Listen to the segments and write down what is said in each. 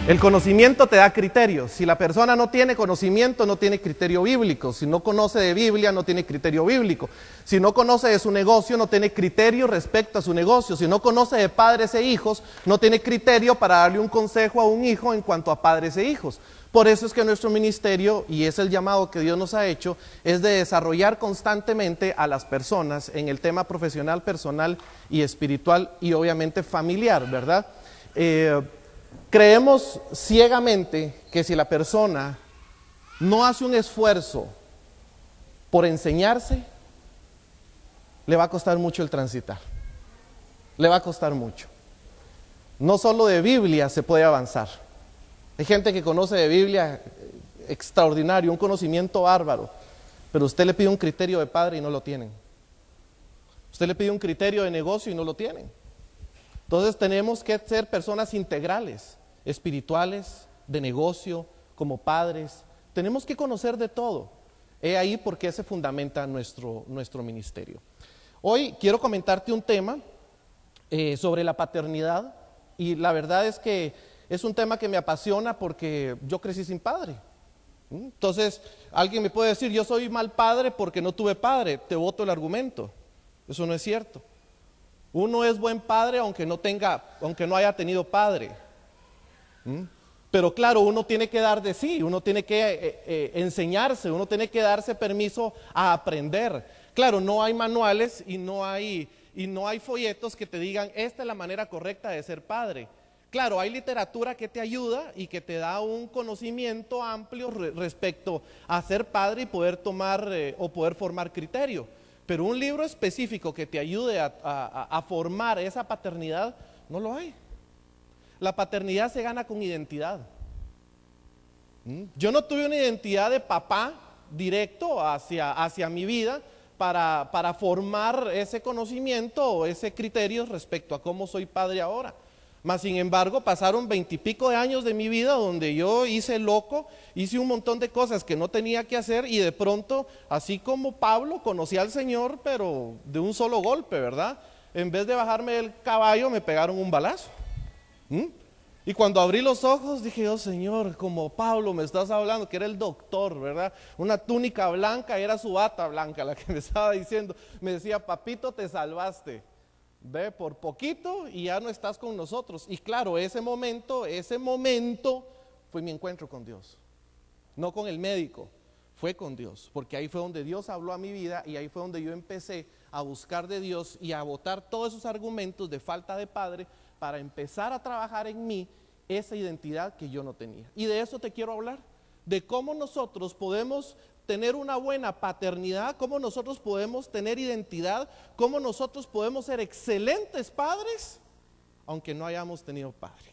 El conocimiento te da criterios. Si la persona no tiene conocimiento, no tiene criterio bíblico. Si no conoce de Biblia, no tiene criterio bíblico. Si no conoce de su negocio, no tiene criterio respecto a su negocio. Si no conoce de padres e hijos, no tiene criterio para darle un consejo a un hijo en cuanto a padres e hijos. Por eso es que nuestro ministerio, y es el llamado que Dios nos ha hecho, es de desarrollar constantemente a las personas en el tema profesional, personal y espiritual y obviamente familiar, ¿verdad? Creemos ciegamente que si la persona no hace un esfuerzo por enseñarse, le va a costar mucho el transitar. Le va a costar mucho. No solo de Biblia se puede avanzar. Hay gente que conoce de Biblia extraordinario, un conocimiento bárbaro, pero usted le pide un criterio de padre y no lo tienen. Usted le pide un criterio de negocio y no lo tienen. Entonces tenemos que ser personas integrales, espirituales, de negocio, como padres. Tenemos que conocer de todo. He ahí por qué se fundamenta nuestro ministerio. Hoy quiero comentarte un tema sobre la paternidad, y la verdad es que es un tema que me apasiona porque yo crecí sin padre. Entonces alguien me puede decir, yo soy mal padre porque no tuve padre. Te boto el argumento. Eso no es cierto. Uno es buen padre aunque no haya tenido padre. Pero claro, uno tiene que dar de sí, uno tiene que enseñarse, uno tiene que darse permiso a aprender. Claro, no hay manuales y no hay folletos que te digan, esta es la manera correcta de ser padre. Claro, hay literatura que te ayuda y que te da un conocimiento amplio respecto a ser padre y poder tomar o poder formar criterio. Pero un libro específico que te ayude a formar esa paternidad, no lo hay. La paternidad se gana con identidad. Yo no tuve una identidad de papá directo hacia mi vida para formar ese conocimiento o ese criterio respecto a cómo soy padre ahora. Mas sin embargo pasaron 20 y pico de años de mi vida donde yo hice un montón de cosas que no tenía que hacer, y de pronto, así como Pablo, conocí al Señor, pero de un solo golpe, ¿verdad? En vez de bajarme del caballo, me pegaron un balazo. Y cuando abrí los ojos dije, oh Señor, como Pablo me estás hablando, que era el doctor, ¿verdad? Una túnica blanca, era su bata blanca la que me estaba diciendo. Me decía, papito, te salvaste. Ve por poquito y ya no estás con nosotros. Y claro, ese momento fue mi encuentro con Dios. No con el médico, fue con Dios. Porque ahí fue donde Dios habló a mi vida, y ahí fue donde yo empecé a buscar de Dios y a botar todos esos argumentos de falta de padre para empezar a trabajar en mí esa identidad que yo no tenía. Y de eso te quiero hablar, de cómo nosotros podemos tener una buena paternidad, cómo nosotros podemos tener identidad, cómo nosotros podemos ser excelentes padres, aunque no hayamos tenido padre.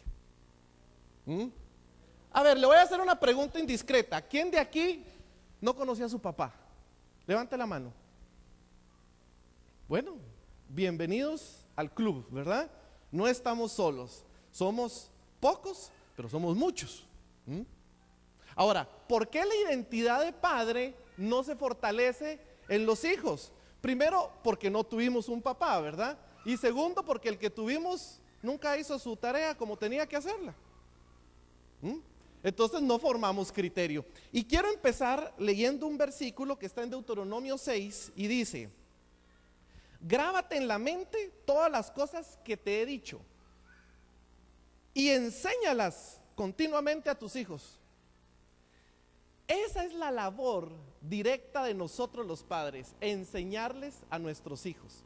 A ver, le voy a hacer una pregunta indiscreta. ¿Quién de aquí no conocía a su papá? Levante la mano. Bueno, bienvenidos al club, ¿verdad? No estamos solos, somos pocos, pero somos muchos. Ahora, ¿por qué la identidad de padre no se fortalece en los hijos? Primero, porque no tuvimos un papá, ¿verdad? Y segundo, porque el que tuvimos nunca hizo su tarea como tenía que hacerla. Entonces no formamos criterio. Y quiero empezar leyendo un versículo que está en Deuteronomio 6 y dice, grábate en la mente todas las cosas que te he dicho y enséñalas continuamente a tus hijos. Esa es la labor directa de nosotros los padres, enseñarles a nuestros hijos.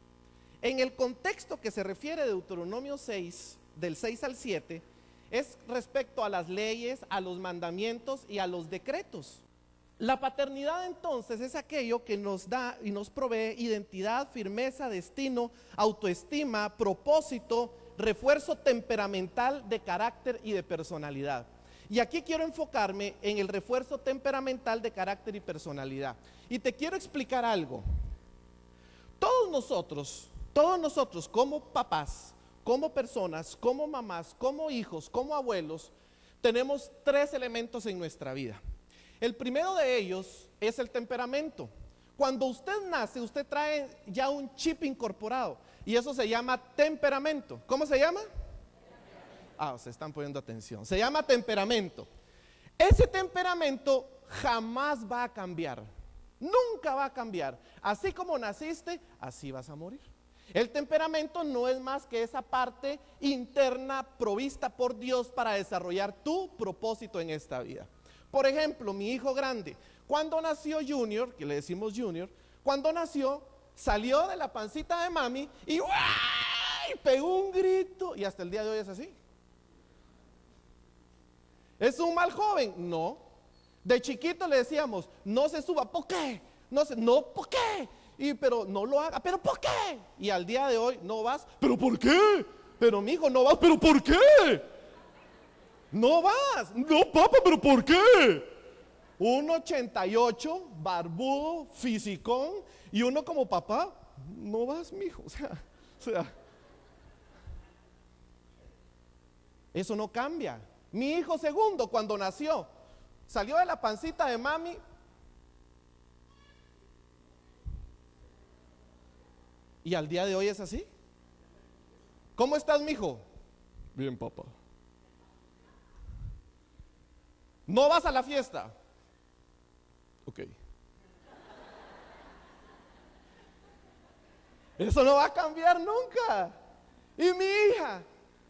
En el contexto que se refiere a Deuteronomio 6, del 6 al 7, es respecto a las leyes, a los mandamientos y a los decretos. La paternidad entonces es aquello que nos da y nos provee identidad, firmeza, destino, autoestima, propósito, refuerzo temperamental de carácter y de personalidad. Y aquí quiero enfocarme en el refuerzo temperamental de carácter y personalidad. Y te quiero explicar algo. Todos nosotros como papás, como personas, como mamás, como hijos, como abuelos, tenemos 3 elementos en nuestra vida. El primero de ellos es el temperamento. Cuando usted nace, usted trae ya un chip incorporado y eso se llama temperamento. ¿Cómo se llama? Se están poniendo atención. Se llama temperamento. Ese temperamento jamás va a cambiar. Nunca va a cambiar. Así como naciste, así vas a morir. El temperamento no es más que esa parte interna provista por Dios para desarrollar tu propósito en esta vida. Por ejemplo, mi hijo grande, cuando nació Junior, que le decimos Junior, cuando nació, salió de la pancita de mami y ¡uay! Pegó un grito y hasta el día de hoy es así. ¿Es un mal joven? No. De chiquito le decíamos, no se suba, ¿por qué? No, ¿por qué? Pero no lo haga, ¿pero por qué? Y al día de hoy, no vas, ¿pero por qué? Pero mi hijo, no vas, ¿pero por qué? No vas, no papá, ¿pero por qué? 1,88, barbudo, fisicón, y uno como papá, no vas, mijo, o sea, eso no cambia. Mi hijo segundo, cuando nació, salió de la pancita de mami y al día de hoy es así. ¿Cómo estás, mijo? Bien, papá. ¿No vas a la fiesta? Ok. Eso no va a cambiar nunca. Y mi hija,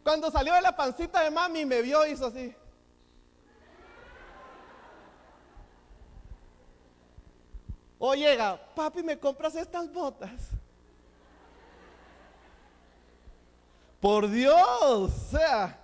cuando salió de la pancita de mami, me vio y hizo así. O llega, papi, ¿me compras estas botas? Por Dios, o sea,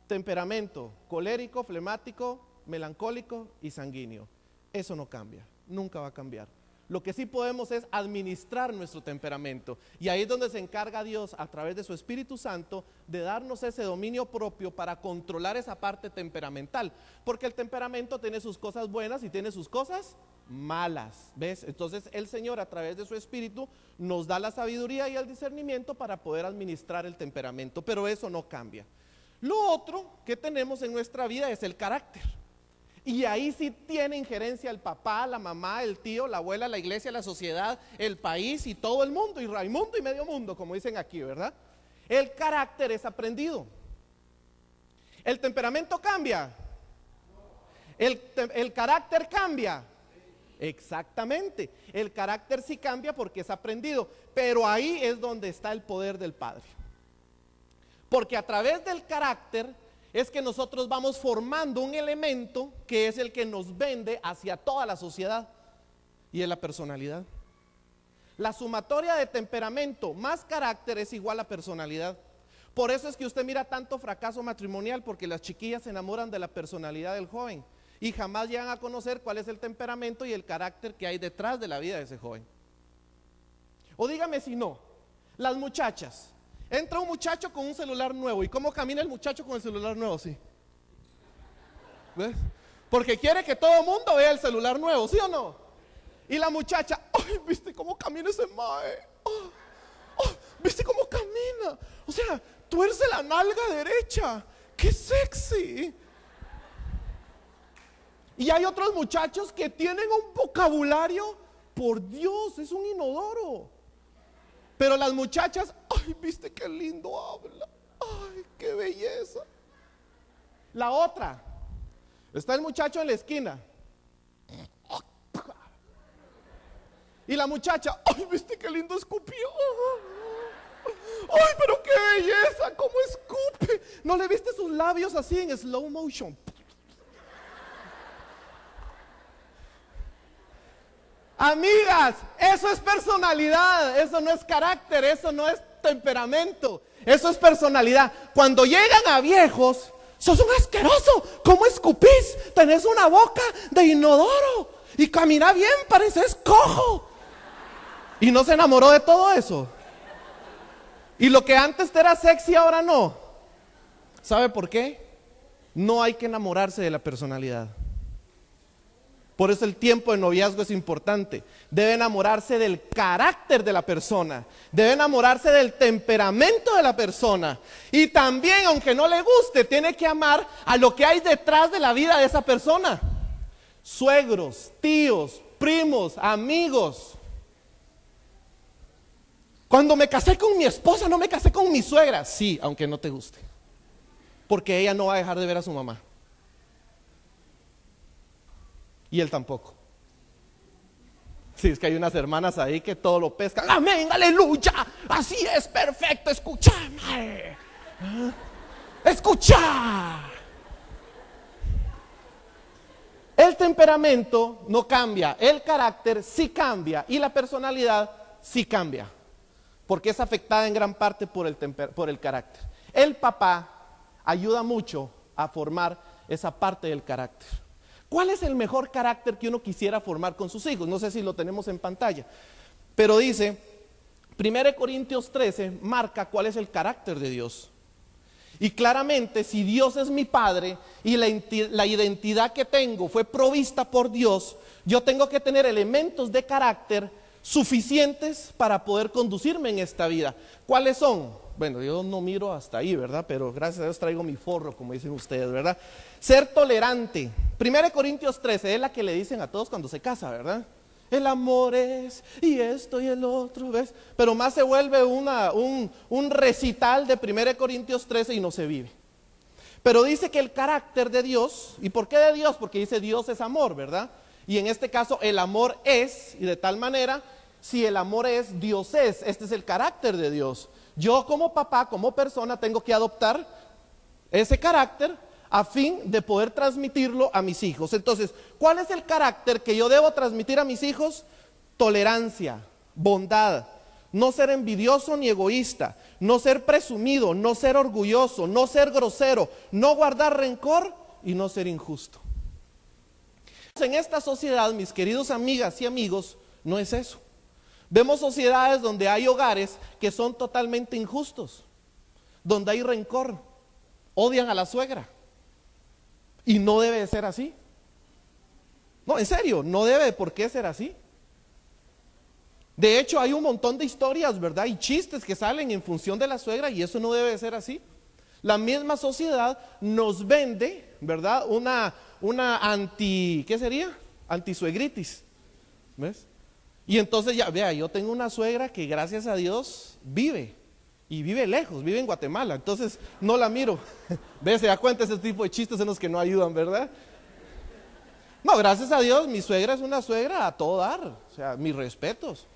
temperamento, colérico, flemático, melancólico y sanguíneo. Eso no cambia, nunca va a cambiar. Lo que sí podemos es administrar nuestro temperamento. Y ahí es donde se encarga Dios, a través de su Espíritu Santo, de darnos ese dominio propio para controlar esa parte temperamental. Porque el temperamento tiene sus cosas buenas y tiene sus cosas malas, ¿ves? Entonces el Señor, a través de su Espíritu, nos da la sabiduría y el discernimiento para poder administrar el temperamento. Pero eso no cambia. Lo otro que tenemos en nuestra vida es el carácter. Y ahí sí tiene injerencia el papá, la mamá, el tío, la abuela, la iglesia, la sociedad, el país y todo el mundo, y Raimundo y medio mundo, como dicen aquí, ¿verdad? El carácter es aprendido. ¿El temperamento cambia? ¿El carácter cambia? Exactamente. El carácter sí cambia porque es aprendido, pero ahí es donde está el poder del Padre. Porque a través del carácter es que nosotros vamos formando un elemento que es el que nos vende hacia toda la sociedad, y es la personalidad. La sumatoria de temperamento más carácter es igual a personalidad. Por eso es que usted mira tanto fracaso matrimonial, porque las chiquillas se enamoran de la personalidad del joven y jamás llegan a conocer cuál es el temperamento y el carácter que hay detrás de la vida de ese joven. O dígame si no, las muchachas. Entra un muchacho con un celular nuevo. ¿Y cómo camina el muchacho con el celular nuevo? Sí. ¿Ves? Porque quiere que todo el mundo vea el celular nuevo, ¿sí o no? Y la muchacha, ¡ay, viste cómo camina ese mae! ¡Oh, oh, viste cómo camina! O sea, tuerce la nalga derecha. ¡Qué sexy! Y hay otros muchachos que tienen un vocabulario, por Dios, es un inodoro. Pero las muchachas, ay, viste qué lindo habla, ay, qué belleza. La otra, está el muchacho en la esquina y la muchacha, ay, viste qué lindo escupió, ay, pero qué belleza, cómo escupe. ¿No le viste sus labios así en slow motion? Amigas, eso es personalidad, eso no es carácter, eso no es temperamento, eso es personalidad. Cuando llegan a viejos, sos un asqueroso, ¿cómo escupís? Tenés una boca de inodoro y camina bien, pareces cojo. Y no se enamoró de todo eso. Y lo que antes era sexy ahora no. ¿Sabe por qué? no hay que enamorarse de la personalidad. Por eso el tiempo de noviazgo es importante. Debe enamorarse del carácter de la persona. Debe enamorarse del temperamento de la persona. Y también, aunque no le guste, tiene que amar a lo que hay detrás de la vida de esa persona. Suegros, tíos, primos, amigos. Cuando me casé con mi esposa, no me casé con mi suegra. Sí, aunque no te guste. Porque ella no va a dejar de ver a su mamá. Y él tampoco. Sí, es que hay unas hermanas ahí que todo lo pescan. Amén, aleluya. Así es, perfecto, escúchame. Escucha. El temperamento no cambia, el carácter sí cambia y la personalidad sí cambia. Porque es afectada en gran parte por el carácter. El papá ayuda mucho a formar esa parte del carácter. ¿Cuál es el mejor carácter que uno quisiera formar con sus hijos? No sé si lo tenemos en pantalla, pero dice, 1 Corintios 13 marca cuál es el carácter de Dios. Y claramente, si Dios es mi Padre y la identidad que tengo fue provista por Dios, yo tengo que tener elementos de carácter suficientes para poder conducirme en esta vida. ¿Cuáles son? Bueno, yo no miro hasta ahí, ¿verdad? Pero gracias a Dios traigo mi forro, como dicen ustedes, ¿verdad? Ser tolerante. 1 Corintios 13 es la que le dicen a todos cuando se casa, ¿verdad? El amor es, y esto y el otro, ¿ves? Pero más se vuelve un recital de 1 Corintios 13 y no se vive. Pero dice que el carácter de Dios, ¿y por qué de Dios? Porque dice Dios es amor, ¿verdad? Y en este caso el amor es, y de tal manera, si el amor es, Dios es. Este es el carácter de Dios. Yo como papá, como persona, tengo que adoptar ese carácter a fin de poder transmitirlo a mis hijos. Entonces, ¿cuál es el carácter que yo debo transmitir a mis hijos? Tolerancia, bondad, no ser envidioso ni egoísta, no ser presumido, no ser orgulloso, no ser grosero, no guardar rencor y no ser injusto. En esta sociedad, mis queridos amigas y amigos, no es eso. Vemos sociedades donde hay hogares que son totalmente injustos, donde hay rencor, odian a la suegra. Y no debe de ser así. No, en serio, no debe por qué ser así. De hecho, hay un montón de historias, ¿verdad? Y chistes que salen en función de la suegra y eso no debe de ser así. La misma sociedad nos vende, ¿verdad? Una ¿qué sería? Antisuegritis. ¿Ves? Y entonces ya, vea, yo tengo una suegra que gracias a Dios vive. Y vive lejos, vive en Guatemala, entonces no la miro. ¿Ves? Se da cuenta ese tipo de chistes en los que no ayudan, ¿verdad? No, gracias a Dios, mi suegra es una suegra a todo dar. O sea, mis respetos.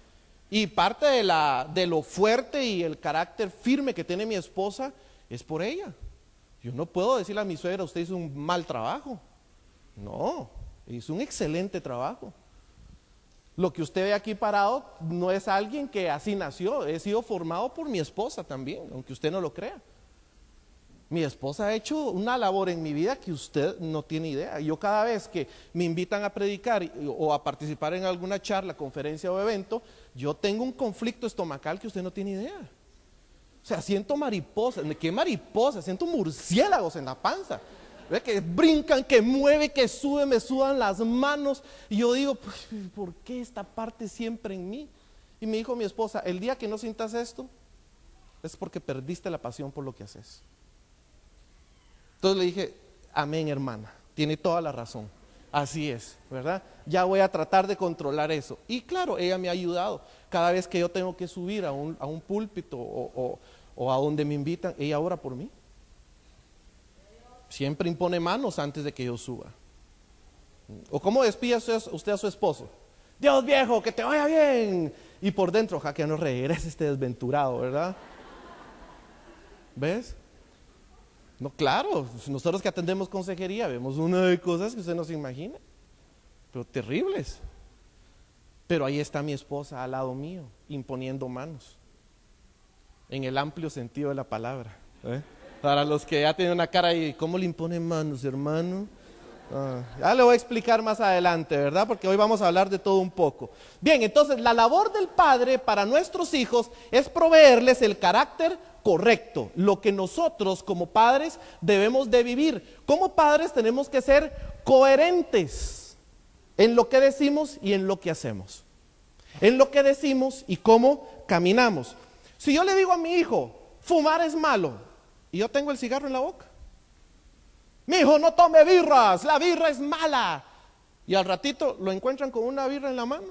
Y parte de lo fuerte y el carácter firme que tiene mi esposa es por ella. Yo no puedo decirle a mi suegra, usted hizo un mal trabajo. No, hizo un excelente trabajo. Lo que usted ve aquí parado no es alguien que así nació, he sido formado por mi esposa también, aunque usted no lo crea. Mi esposa ha hecho una labor en mi vida que usted no tiene idea. Yo cada vez que me invitan a predicar o a participar en alguna charla, conferencia o evento, yo tengo un conflicto estomacal que usted no tiene idea. O sea, siento mariposas, ¿qué mariposas? Siento murciélagos en la panza. ¿Ve? Que brincan, que mueven, que suben, me sudan las manos. Y yo digo, pues, ¿por qué esta parte siempre en mí? Y me dijo mi esposa, el día que no sientas esto, es porque perdiste la pasión por lo que haces. Entonces le dije, amén, hermana, tiene toda la razón. Así es, ¿verdad? Ya voy a tratar de controlar eso. Y claro, ella me ha ayudado. Cada vez que yo tengo que subir a un púlpito o a donde me invitan, ella ora por mí. Siempre impone manos antes de que yo suba. ¿O cómo despide usted a su esposo? Dios viejo, que te vaya bien. Y por dentro, ja, que no regrese este desventurado, ¿verdad? ¿Ves? No, claro, nosotros que atendemos consejería vemos una de cosas que usted no se imagina, pero terribles. Pero ahí está mi esposa al lado mío, imponiendo manos, en el amplio sentido de la palabra. Para los que ya tienen una cara ahí, ¿cómo le imponen manos, hermano? Ya le voy a explicar más adelante, ¿verdad? Porque hoy vamos a hablar de todo un poco. Bien, entonces la labor del padre para nuestros hijos es proveerles el carácter correcto, lo que nosotros como padres debemos de vivir. Como padres tenemos que ser coherentes en lo que decimos y en lo que hacemos. En lo que decimos y cómo caminamos. Si yo le digo a mi hijo, fumar es malo, y yo tengo el cigarro en la boca. Mi hijo, no tome birras, la birra es mala. Y al ratito lo encuentran con una birra en la mano.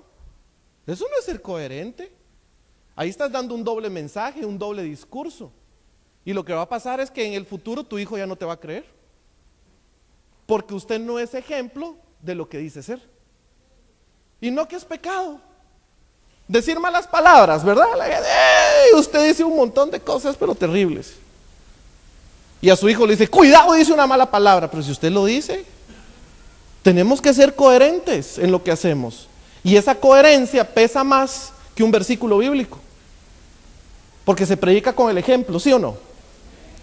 Eso no es ser coherente. Ahí estás dando un doble mensaje, un doble discurso. Y lo que va a pasar es que en el futuro tu hijo ya no te va a creer. Porque usted no es ejemplo de lo que dice ser. Y no que es pecado. Decir malas palabras, ¿verdad? Usted dice un montón de cosas, pero terribles. Y a su hijo le dice, cuidado, dice una mala palabra. Pero si usted lo dice, tenemos que ser coherentes en lo que hacemos. Y esa coherencia pesa más que un versículo bíblico. Porque se predica con el ejemplo, ¿sí o no?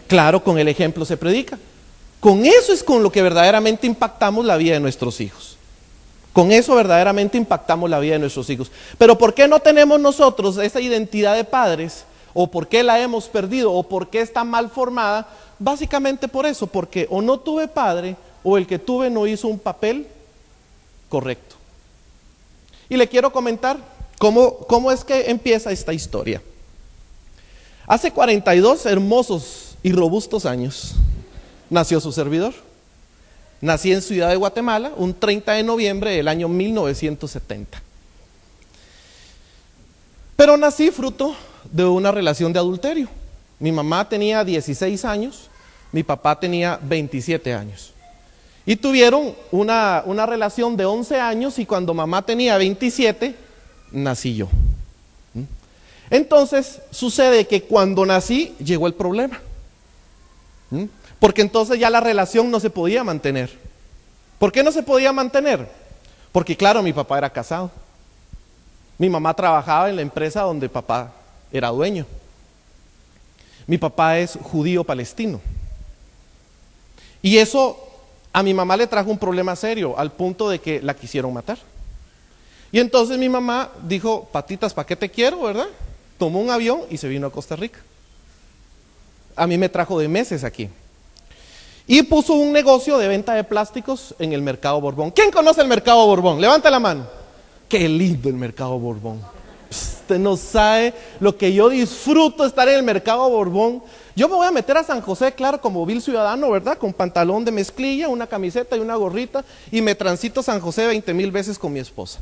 Claro, con el ejemplo se predica. Con eso es con lo que verdaderamente impactamos la vida de nuestros hijos. Con eso verdaderamente impactamos la vida de nuestros hijos. Pero ¿por qué no tenemos nosotros esa identidad de padres? ¿O por qué la hemos perdido? ¿O por qué está mal formada? Básicamente por eso, porque o no tuve padre, o el que tuve no hizo un papel correcto. Y le quiero comentar cómo es que empieza esta historia. Hace 42 hermosos y robustos años nació su servidor. Nací en Ciudad de Guatemala un 30 de noviembre del año 1970. Pero nací fruto de una relación de adulterio. Mi mamá tenía 16 años, mi papá tenía 27 años. Y tuvieron una relación de 11 años y cuando mamá tenía 27, nací yo. Entonces sucede que cuando nací llegó el problema. Porque entonces ya la relación no se podía mantener. ¿Por qué no se podía mantener? Porque claro, mi papá era casado. Mi mamá trabajaba en la empresa donde papá era dueño. Mi papá es judío palestino. Y eso a mi mamá le trajo un problema serio, al punto de que la quisieron matar. Y entonces mi mamá dijo, patitas, ¿para qué te quiero, verdad? Tomó un avión y se vino a Costa Rica. A mí me trajo de meses aquí. Y puso un negocio de venta de plásticos en el Mercado Borbón. ¿Quién conoce el Mercado Borbón? Levanta la mano. Qué lindo el Mercado Borbón. Usted no sabe lo que yo disfruto estar en el Mercado Borbón. Yo me voy a meter a San José, claro, como vil ciudadano, ¿verdad? Con pantalón de mezclilla, una camiseta y una gorrita. Y me transito a San José 20,000 veces con mi esposa.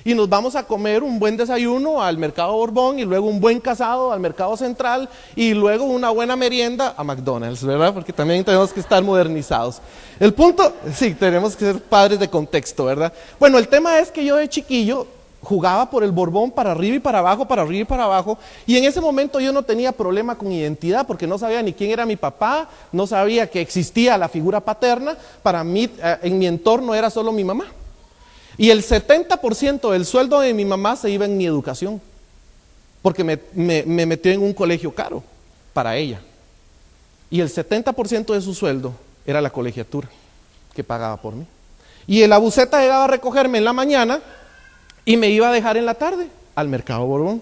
Y nos vamos a comer un buen desayuno al Mercado Borbón y luego un buen casado al Mercado Central y luego una buena merienda a McDonald's, ¿verdad? Porque también tenemos que estar modernizados. El punto, sí, tenemos que ser padres de contexto, ¿verdad? Bueno, el tema es que yo de chiquillo jugaba por el Borbón para arriba y para abajo, para arriba y para abajo, y en ese momento yo no tenía problema con identidad porque no sabía ni quién era mi papá, no sabía que existía la figura paterna. Para mí, en mi entorno era solo mi mamá. Y el 70% del sueldo de mi mamá se iba en mi educación, porque me metió en un colegio caro para ella. Y el 70% de su sueldo era la colegiatura que pagaba por mí. Y la buseta llegaba a recogerme en la mañana y me iba a dejar en la tarde al Mercado Borbón.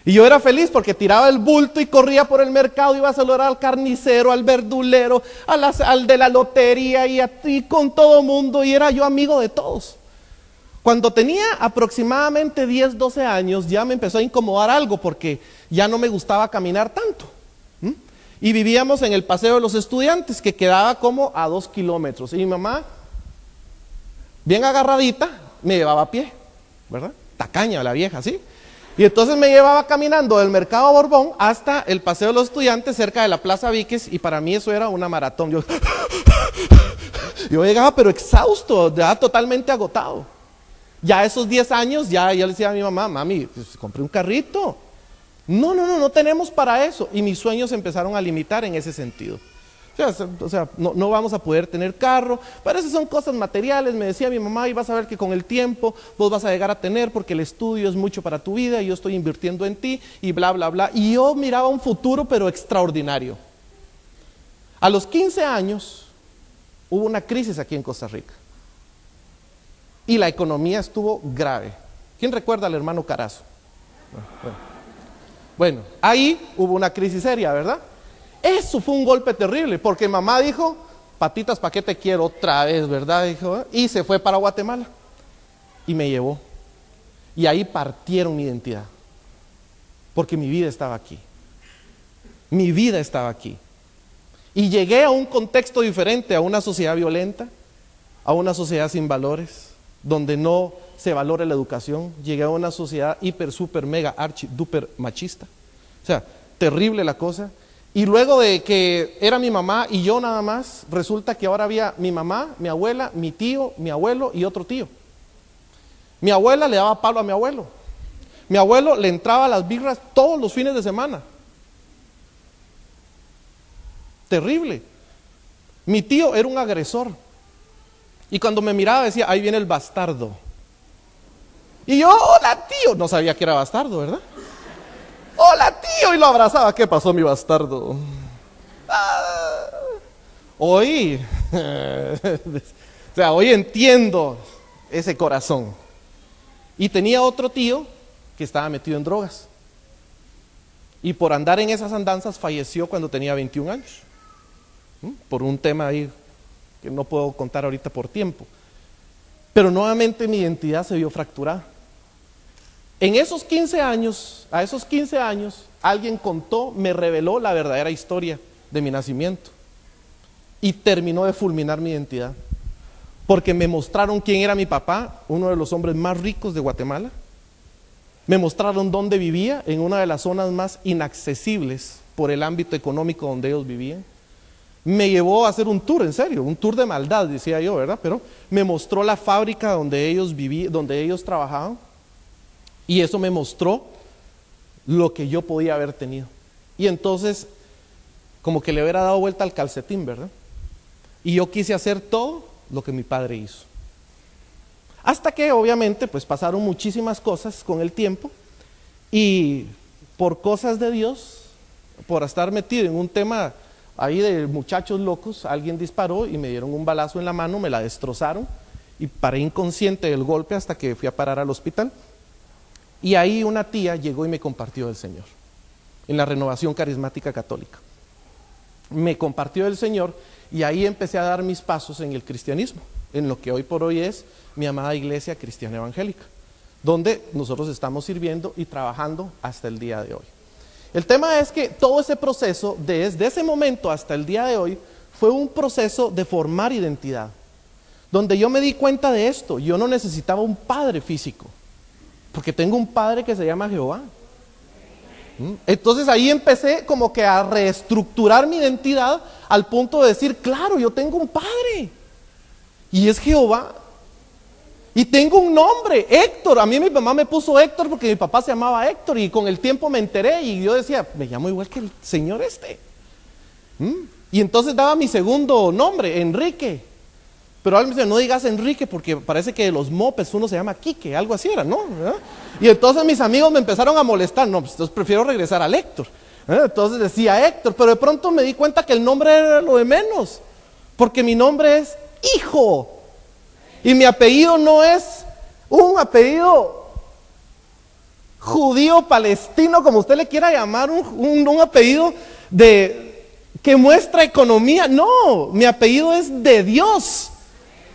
Y yo era feliz porque tiraba el bulto y corría por el mercado, iba a saludar al carnicero, al verdulero, al de la lotería y con todo mundo, y era yo amigo de todos. Cuando tenía aproximadamente 10, 12 años, ya me empezó a incomodar algo porque ya no me gustaba caminar tanto. Y vivíamos en el Paseo de los Estudiantes, que quedaba como a 2 kilómetros. Y mi mamá, bien agarradita, me llevaba a pie, ¿verdad? Tacaña la vieja, ¿sí? Y entonces me llevaba caminando del Mercado Borbón hasta el Paseo de los Estudiantes, cerca de la Plaza Víquez, y para mí eso era una maratón. Yo llegaba pero exhausto, ya totalmente agotado. Ya a esos 10 años, ya le decía a mi mamá, mami, pues, compré un carrito. No tenemos para eso. Y mis sueños se empezaron a limitar en ese sentido. O sea, no vamos a poder tener carro. Pero esas son cosas materiales, me decía mi mamá, y vas a ver que con el tiempo vos vas a llegar a tener, porque el estudio es mucho para tu vida, y yo estoy invirtiendo en ti, y bla, bla, bla. Y yo miraba un futuro, pero extraordinario. A los 15 años, hubo una crisis aquí en Costa Rica. Y la economía estuvo grave. ¿Quién recuerda al hermano Carazo? Bueno. Bueno, ahí hubo una crisis seria, ¿verdad? Eso fue un golpe terrible, porque mamá dijo, patitas, ¿para qué te quiero otra vez, verdad? Dijo, y se fue para Guatemala y me llevó. Y ahí partieron mi identidad, porque mi vida estaba aquí. Mi vida estaba aquí. Y llegué a un contexto diferente, a una sociedad violenta, a una sociedad sin valores, donde no se valora la educación. Llegué a una sociedad hiper, super, mega, archi, duper machista. O sea, terrible la cosa. Y luego de que era mi mamá y yo nada más, resulta que ahora había mi mamá, mi abuela, mi tío, mi abuelo y otro tío. Mi abuela le daba palo a mi abuelo. Mi abuelo le entraba a las birras todos los fines de semana. Terrible. Mi tío era un agresor. Y cuando me miraba decía, ahí viene el bastardo. Y yo, hola tío. No sabía que era bastardo, ¿verdad? Hola tío. Y lo abrazaba. ¿Qué pasó, mi bastardo? Hoy, o sea, hoy entiendo ese corazón. Y tenía otro tío que estaba metido en drogas. Y por andar en esas andanzas falleció cuando tenía 21 años. Por un tema ahí que no puedo contar ahorita por tiempo. Pero nuevamente mi identidad se vio fracturada. En esos 15 años, a esos 15 años, alguien contó, me reveló la verdadera historia de mi nacimiento. Y terminó de fulminar mi identidad. Porque me mostraron quién era mi papá, uno de los hombres más ricos de Guatemala. Me mostraron dónde vivía, en una de las zonas más inaccesibles por el ámbito económico donde ellos vivían. Me llevó a hacer un tour, en serio, un tour de maldad, decía yo, ¿verdad? Pero me mostró la fábrica donde ellos vivían, donde ellos trabajaban. Y eso me mostró lo que yo podía haber tenido. Y entonces, como que le hubiera dado vuelta al calcetín, ¿verdad? Y yo quise hacer todo lo que mi padre hizo. Hasta que obviamente pues pasaron muchísimas cosas con el tiempo y por cosas de Dios, por estar metido en un tema ahí de muchachos locos, alguien disparó y me dieron un balazo en la mano, me la destrozaron y paré inconsciente del golpe hasta que fui a parar al hospital. Y ahí una tía llegó y me compartió del Señor, en la Renovación Carismática Católica. Me compartió del Señor y ahí empecé a dar mis pasos en el cristianismo, en lo que hoy por hoy es mi amada Iglesia Cristiana Evangélica, donde nosotros estamos sirviendo y trabajando hasta el día de hoy. El tema es que todo ese proceso, desde ese momento hasta el día de hoy, fue un proceso de formar identidad, donde yo me di cuenta de esto. Yo no necesitaba un padre físico, porque tengo un padre que se llama Jehová. Entonces ahí empecé como que a reestructurar mi identidad al punto de decir, claro, yo tengo un padre y es Jehová. Y tengo un nombre, Héctor. A mí mi mamá me puso Héctor porque mi papá se llamaba Héctor y con el tiempo me enteré y yo decía, me llamo igual que el señor este. Y entonces daba mi segundo nombre, Enrique. Pero alguien me dice, no digas Enrique porque parece que de los mopes uno se llama Quique, algo así era, ¿no? Y entonces mis amigos me empezaron a molestar, no, pues entonces prefiero regresar al Héctor. Entonces decía Héctor, pero de pronto me di cuenta que el nombre era lo de menos, porque mi nombre es Hijo. Y mi apellido no es un apellido judío, palestino, como usted le quiera llamar, un apellido que muestra economía. No, mi apellido es de Dios.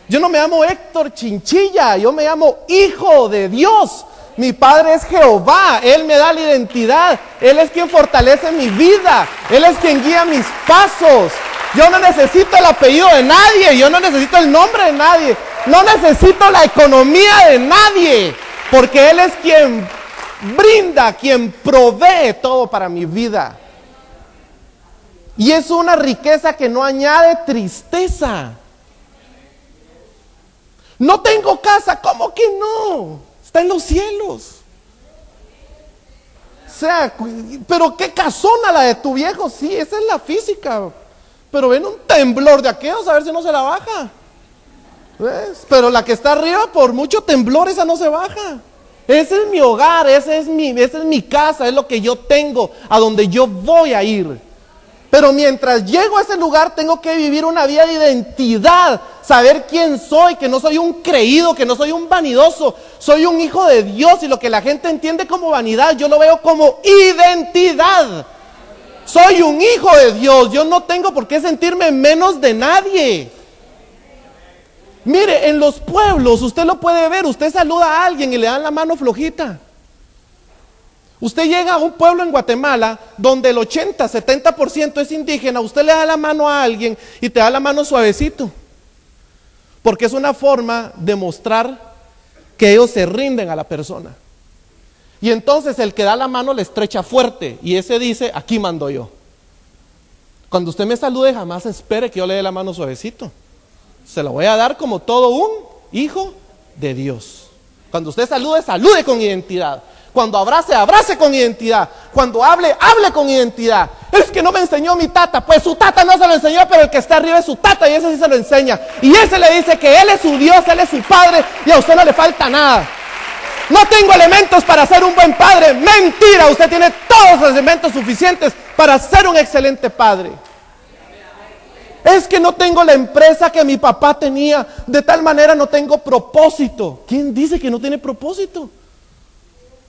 Yo no me llamo Héctor Chinchilla, yo me llamo Hijo de Dios. Mi Padre es Jehová, Él me da la identidad, Él es quien fortalece mi vida, Él es quien guía mis pasos. Yo no necesito el apellido de nadie, yo no necesito el nombre de nadie, no necesito la economía de nadie, porque Él es quien brinda, quien provee todo para mi vida. Y es una riqueza que no añade tristeza. No tengo casa, ¿cómo que no? Está en los cielos. O sea, pero qué casona la de tu viejo, sí, esa es la física. Pero ven un temblor de aquellos, a ver si no se la baja. ¿Ves? Pero la que está arriba, por mucho temblor, esa no se baja. Ese es mi hogar, esa es mi casa, es lo que yo tengo, a donde yo voy a ir. Pero mientras llego a ese lugar tengo que vivir una vida de identidad, saber quién soy, que no soy un creído, que no soy un vanidoso, soy un hijo de Dios, y lo que la gente entiende como vanidad, yo lo veo como identidad. Soy un hijo de Dios, yo no tengo por qué sentirme menos de nadie. Mire, en los pueblos usted lo puede ver, usted saluda a alguien y le dan la mano flojita. Usted llega a un pueblo en Guatemala donde el 80-70% es indígena, usted le da la mano a alguien y te da la mano suavecito, porque es una forma de mostrar que ellos se rinden a la persona. Y entonces el que da la mano le estrecha fuerte y ese dice, aquí mando yo. Cuando usted me salude, jamás espere que yo le dé la mano suavecito. Se la voy a dar como todo un hijo de Dios. Cuando usted salude, salude con identidad. Cuando abrace, abrace con identidad. Cuando hable, hable con identidad. Es que no me enseñó mi tata. Pues su tata no se lo enseñó, pero el que está arriba es su tata y ese sí se lo enseña. Y ese le dice que él es su Dios, él es su padre y a usted no le falta nada. No tengo elementos para ser un buen padre. Mentira, usted tiene todos los elementos suficientes para ser un excelente padre. Es que no tengo la empresa que mi papá tenía, de tal manera no tengo propósito. ¿Quién dice que no tiene propósito?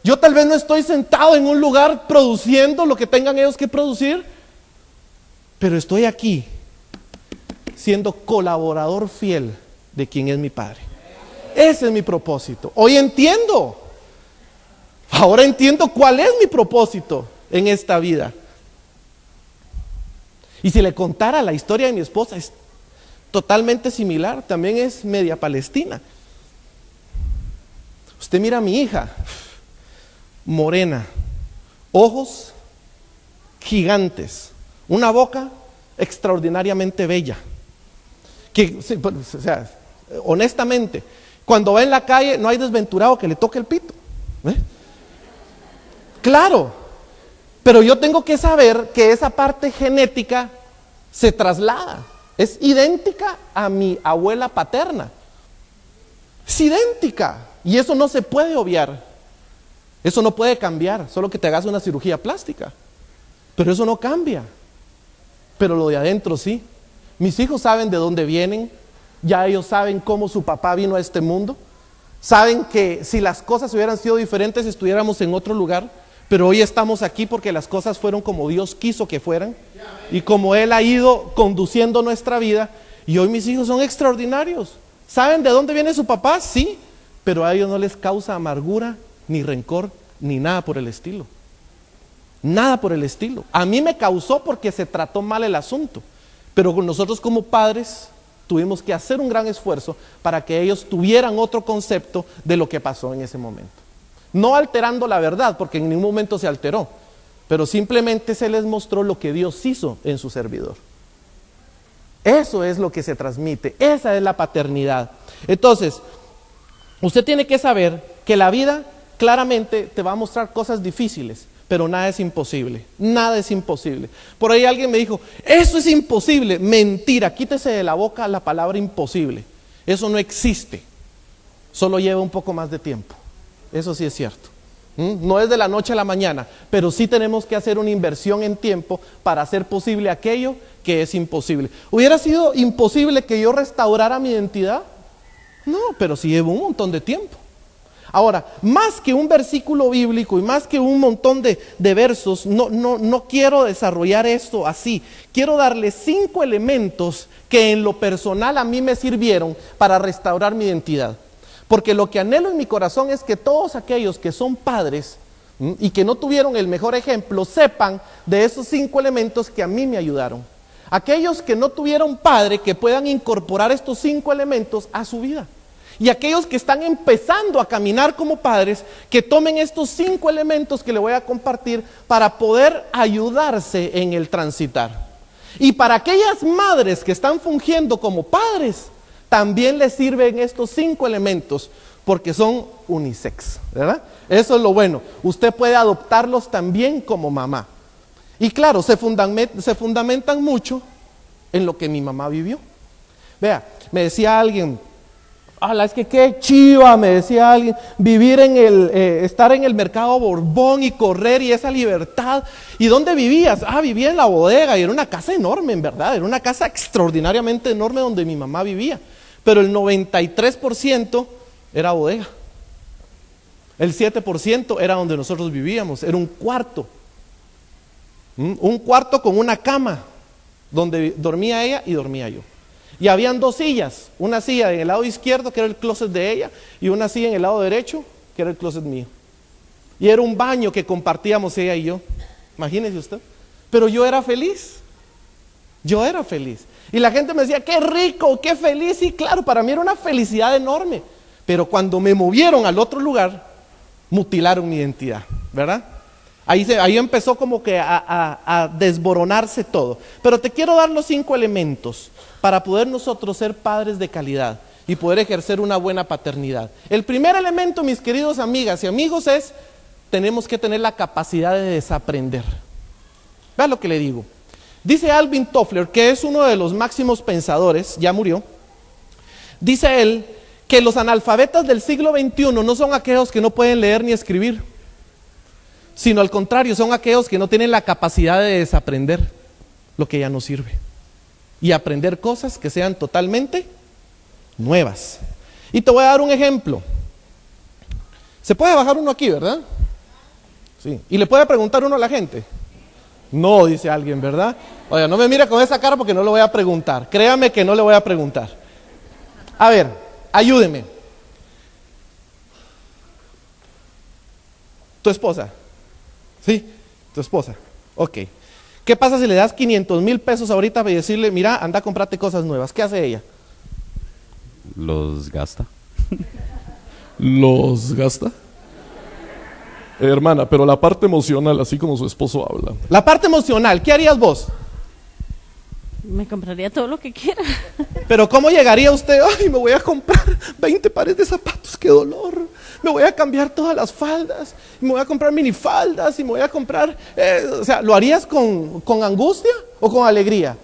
Yo tal vez no estoy sentado en un lugar produciendo lo que tengan ellos que producir, pero estoy aquí siendo colaborador fiel de quien es mi padre. Ese es mi propósito. Hoy entiendo. Ahora entiendo cuál es mi propósito en esta vida. Y si le contara la historia de mi esposa, es totalmente similar. También es media palestina. Usted mira a mi hija, morena, ojos gigantes, una boca extraordinariamente bella. Que, o sea, honestamente, cuando va en la calle no hay desventurado que le toque el pito. Claro, pero yo tengo que saber que esa parte genética se traslada. Es idéntica a mi abuela paterna. Es idéntica. Y eso no se puede obviar. Eso no puede cambiar, solo que te hagas una cirugía plástica. Pero eso no cambia. Pero lo de adentro sí. Mis hijos saben de dónde vienen. Ya ellos saben cómo su papá vino a este mundo. Saben que si las cosas hubieran sido diferentes, estuviéramos en otro lugar. Pero hoy estamos aquí porque las cosas fueron como Dios quiso que fueran. Y como Él ha ido conduciendo nuestra vida. Y hoy mis hijos son extraordinarios. ¿Saben de dónde viene su papá? Sí. Pero a ellos no les causa amargura, ni rencor, ni nada por el estilo. Nada por el estilo. A mí me causó porque se trató mal el asunto. Pero nosotros como padres tuvimos que hacer un gran esfuerzo para que ellos tuvieran otro concepto de lo que pasó en ese momento. No alterando la verdad, porque en ningún momento se alteró, pero simplemente se les mostró lo que Dios hizo en su servidor. Eso es lo que se transmite, esa es la paternidad. Entonces, usted tiene que saber que la vida claramente te va a mostrar cosas difíciles, pero nada es imposible, nada es imposible. Por ahí alguien me dijo, eso es imposible. Mentira, quítese de la boca la palabra imposible. Eso no existe, solo lleva un poco más de tiempo. Eso sí es cierto. No es de la noche a la mañana, pero sí tenemos que hacer una inversión en tiempo para hacer posible aquello que es imposible. ¿Hubiera sido imposible que yo restaurara mi identidad? No, pero sí llevo un montón de tiempo. Ahora, más que un versículo bíblico y más que un montón de versos, no quiero desarrollar esto así. Quiero darle 5 elementos que en lo personal a mí me sirvieron para restaurar mi identidad. Porque lo que anhelo en mi corazón es que todos aquellos que son padres y que no tuvieron el mejor ejemplo sepan de esos 5 elementos que a mí me ayudaron. Aquellos que no tuvieron padre, que puedan incorporar estos 5 elementos a su vida. Y aquellos que están empezando a caminar como padres, que tomen estos 5 elementos que le voy a compartir para poder ayudarse en el transitar. Y para aquellas madres que están fungiendo como padres, también les sirven estos 5 elementos, porque son unisex, ¿verdad? Eso es lo bueno. Usted puede adoptarlos también como mamá. Y claro, se fundamentan mucho en lo que mi mamá vivió. Vea, me decía alguien, ala, es que qué chiva, me decía alguien, vivir en estar en el mercado Borbón y correr y esa libertad. ¿Y dónde vivías? Vivía en la bodega y era una casa enorme, en verdad, era una casa extraordinariamente enorme donde mi mamá vivía. Pero el 93% era bodega. El 7% era donde nosotros vivíamos, era un cuarto. Un cuarto con una cama, donde dormía ella y dormía yo. Y habían 2 sillas, una silla en el lado izquierdo, que era el closet de ella, y una silla en el lado derecho, que era el closet mío. Y era un baño que compartíamos ella y yo. Imagínese usted. Pero yo era feliz. Yo era feliz. Y la gente me decía, qué rico, qué feliz. Y claro, para mí era una felicidad enorme. Pero cuando me movieron al otro lugar, mutilaron mi identidad, ¿verdad? Ahí empezó como que a desboronarse todo. Pero te quiero dar los 5 elementos para poder nosotros ser padres de calidad y poder ejercer una buena paternidad. El primer elemento, mis queridos amigas y amigos, es tenemos que tener la capacidad de desaprender. Vea lo que le digo. Dice Alvin Toffler, que es uno de los máximos pensadores, ya murió. Dice él que los analfabetas del siglo XXI no son aquellos que no pueden leer ni escribir, sino al contrario, son aquellos que no tienen la capacidad de desaprender lo que ya no sirve y aprender cosas que sean totalmente nuevas. Y te voy a dar un ejemplo. Se puede bajar uno aquí, ¿verdad? Sí. Y le puede preguntar uno a la gente. No, dice alguien, ¿verdad? Oiga, no me mire con esa cara porque no le voy a preguntar. Créame que no le voy a preguntar. A ver, ayúdeme. ¿Tu esposa? ¿Sí? ¿Tu esposa? Ok. ¿Qué pasa si le das 500,000 pesos ahorita para decirle, mira, anda a comprarte cosas nuevas? ¿Qué hace ella? Los gasta. ¿Los gasta? Hermana, pero la parte emocional, así como su esposo habla. La parte emocional, ¿qué harías vos? Me compraría todo lo que quiera. Pero ¿cómo llegaría usted? Ay, me voy a comprar 20 pares de zapatos, qué dolor. Me voy a cambiar todas las faldas, me voy a comprar minifaldas y me voy a comprar... o sea, ¿lo harías con angustia o con alegría?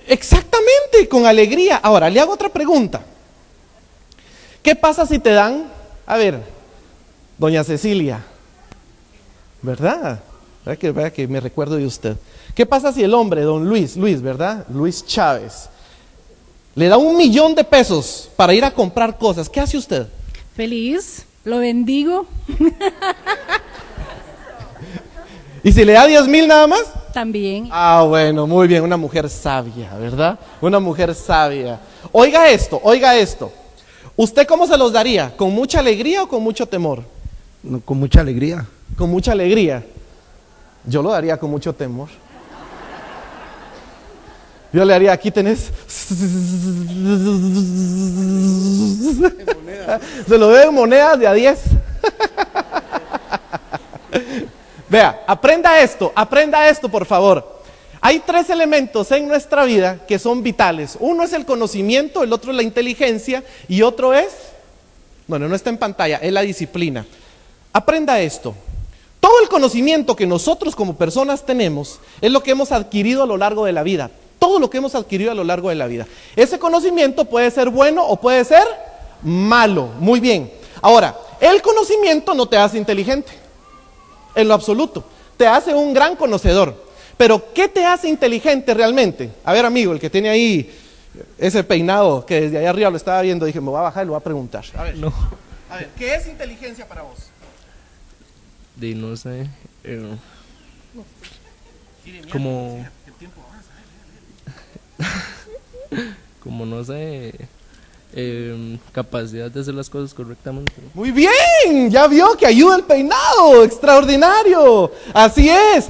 Exactamente, con alegría. Ahora, le hago otra pregunta. ¿Qué pasa si te dan, a ver, doña Cecilia, ¿verdad? Vea que me recuerdo de usted. ¿Qué pasa si el hombre, don Luis, ¿verdad? Luis Chávez, le da 1,000,000 de pesos para ir a comprar cosas? ¿Qué hace usted? Feliz, lo bendigo. ¿Y si le da 10,000 nada más? También. Ah, bueno, muy bien, una mujer sabia, ¿verdad? Una mujer sabia. Oiga esto, oiga esto. ¿Usted cómo se los daría? ¿Con mucha alegría o con mucho temor? No, con mucha alegría. Con mucha alegría. Yo lo daría con mucho temor. Yo le haría, aquí tenés. Se lo doy en monedas de a 10. Vea, aprenda esto por favor. Hay 3 elementos en nuestra vida que son vitales. Uno es el conocimiento, el otro es la inteligencia y otro es, bueno, no está en pantalla, es la disciplina. Aprenda esto. Todo el conocimiento que nosotros como personas tenemos es lo que hemos adquirido a lo largo de la vida. Todo lo que hemos adquirido a lo largo de la vida. Ese conocimiento puede ser bueno o puede ser malo. Muy bien. Ahora, el conocimiento no te hace inteligente. En lo absoluto. Te hace un gran conocedor. Pero, ¿qué te hace inteligente realmente? A ver, amigo, el que tiene ahí ese peinado que desde allá arriba lo estaba viendo, dije, me voy a bajar y lo voy a preguntar. A ver, No. a ver, ¿qué es inteligencia para vos? De no sé, como como no sé, capacidad de hacer las cosas correctamente. Muy bien, ya vio que ayuda el peinado, extraordinario. Así es.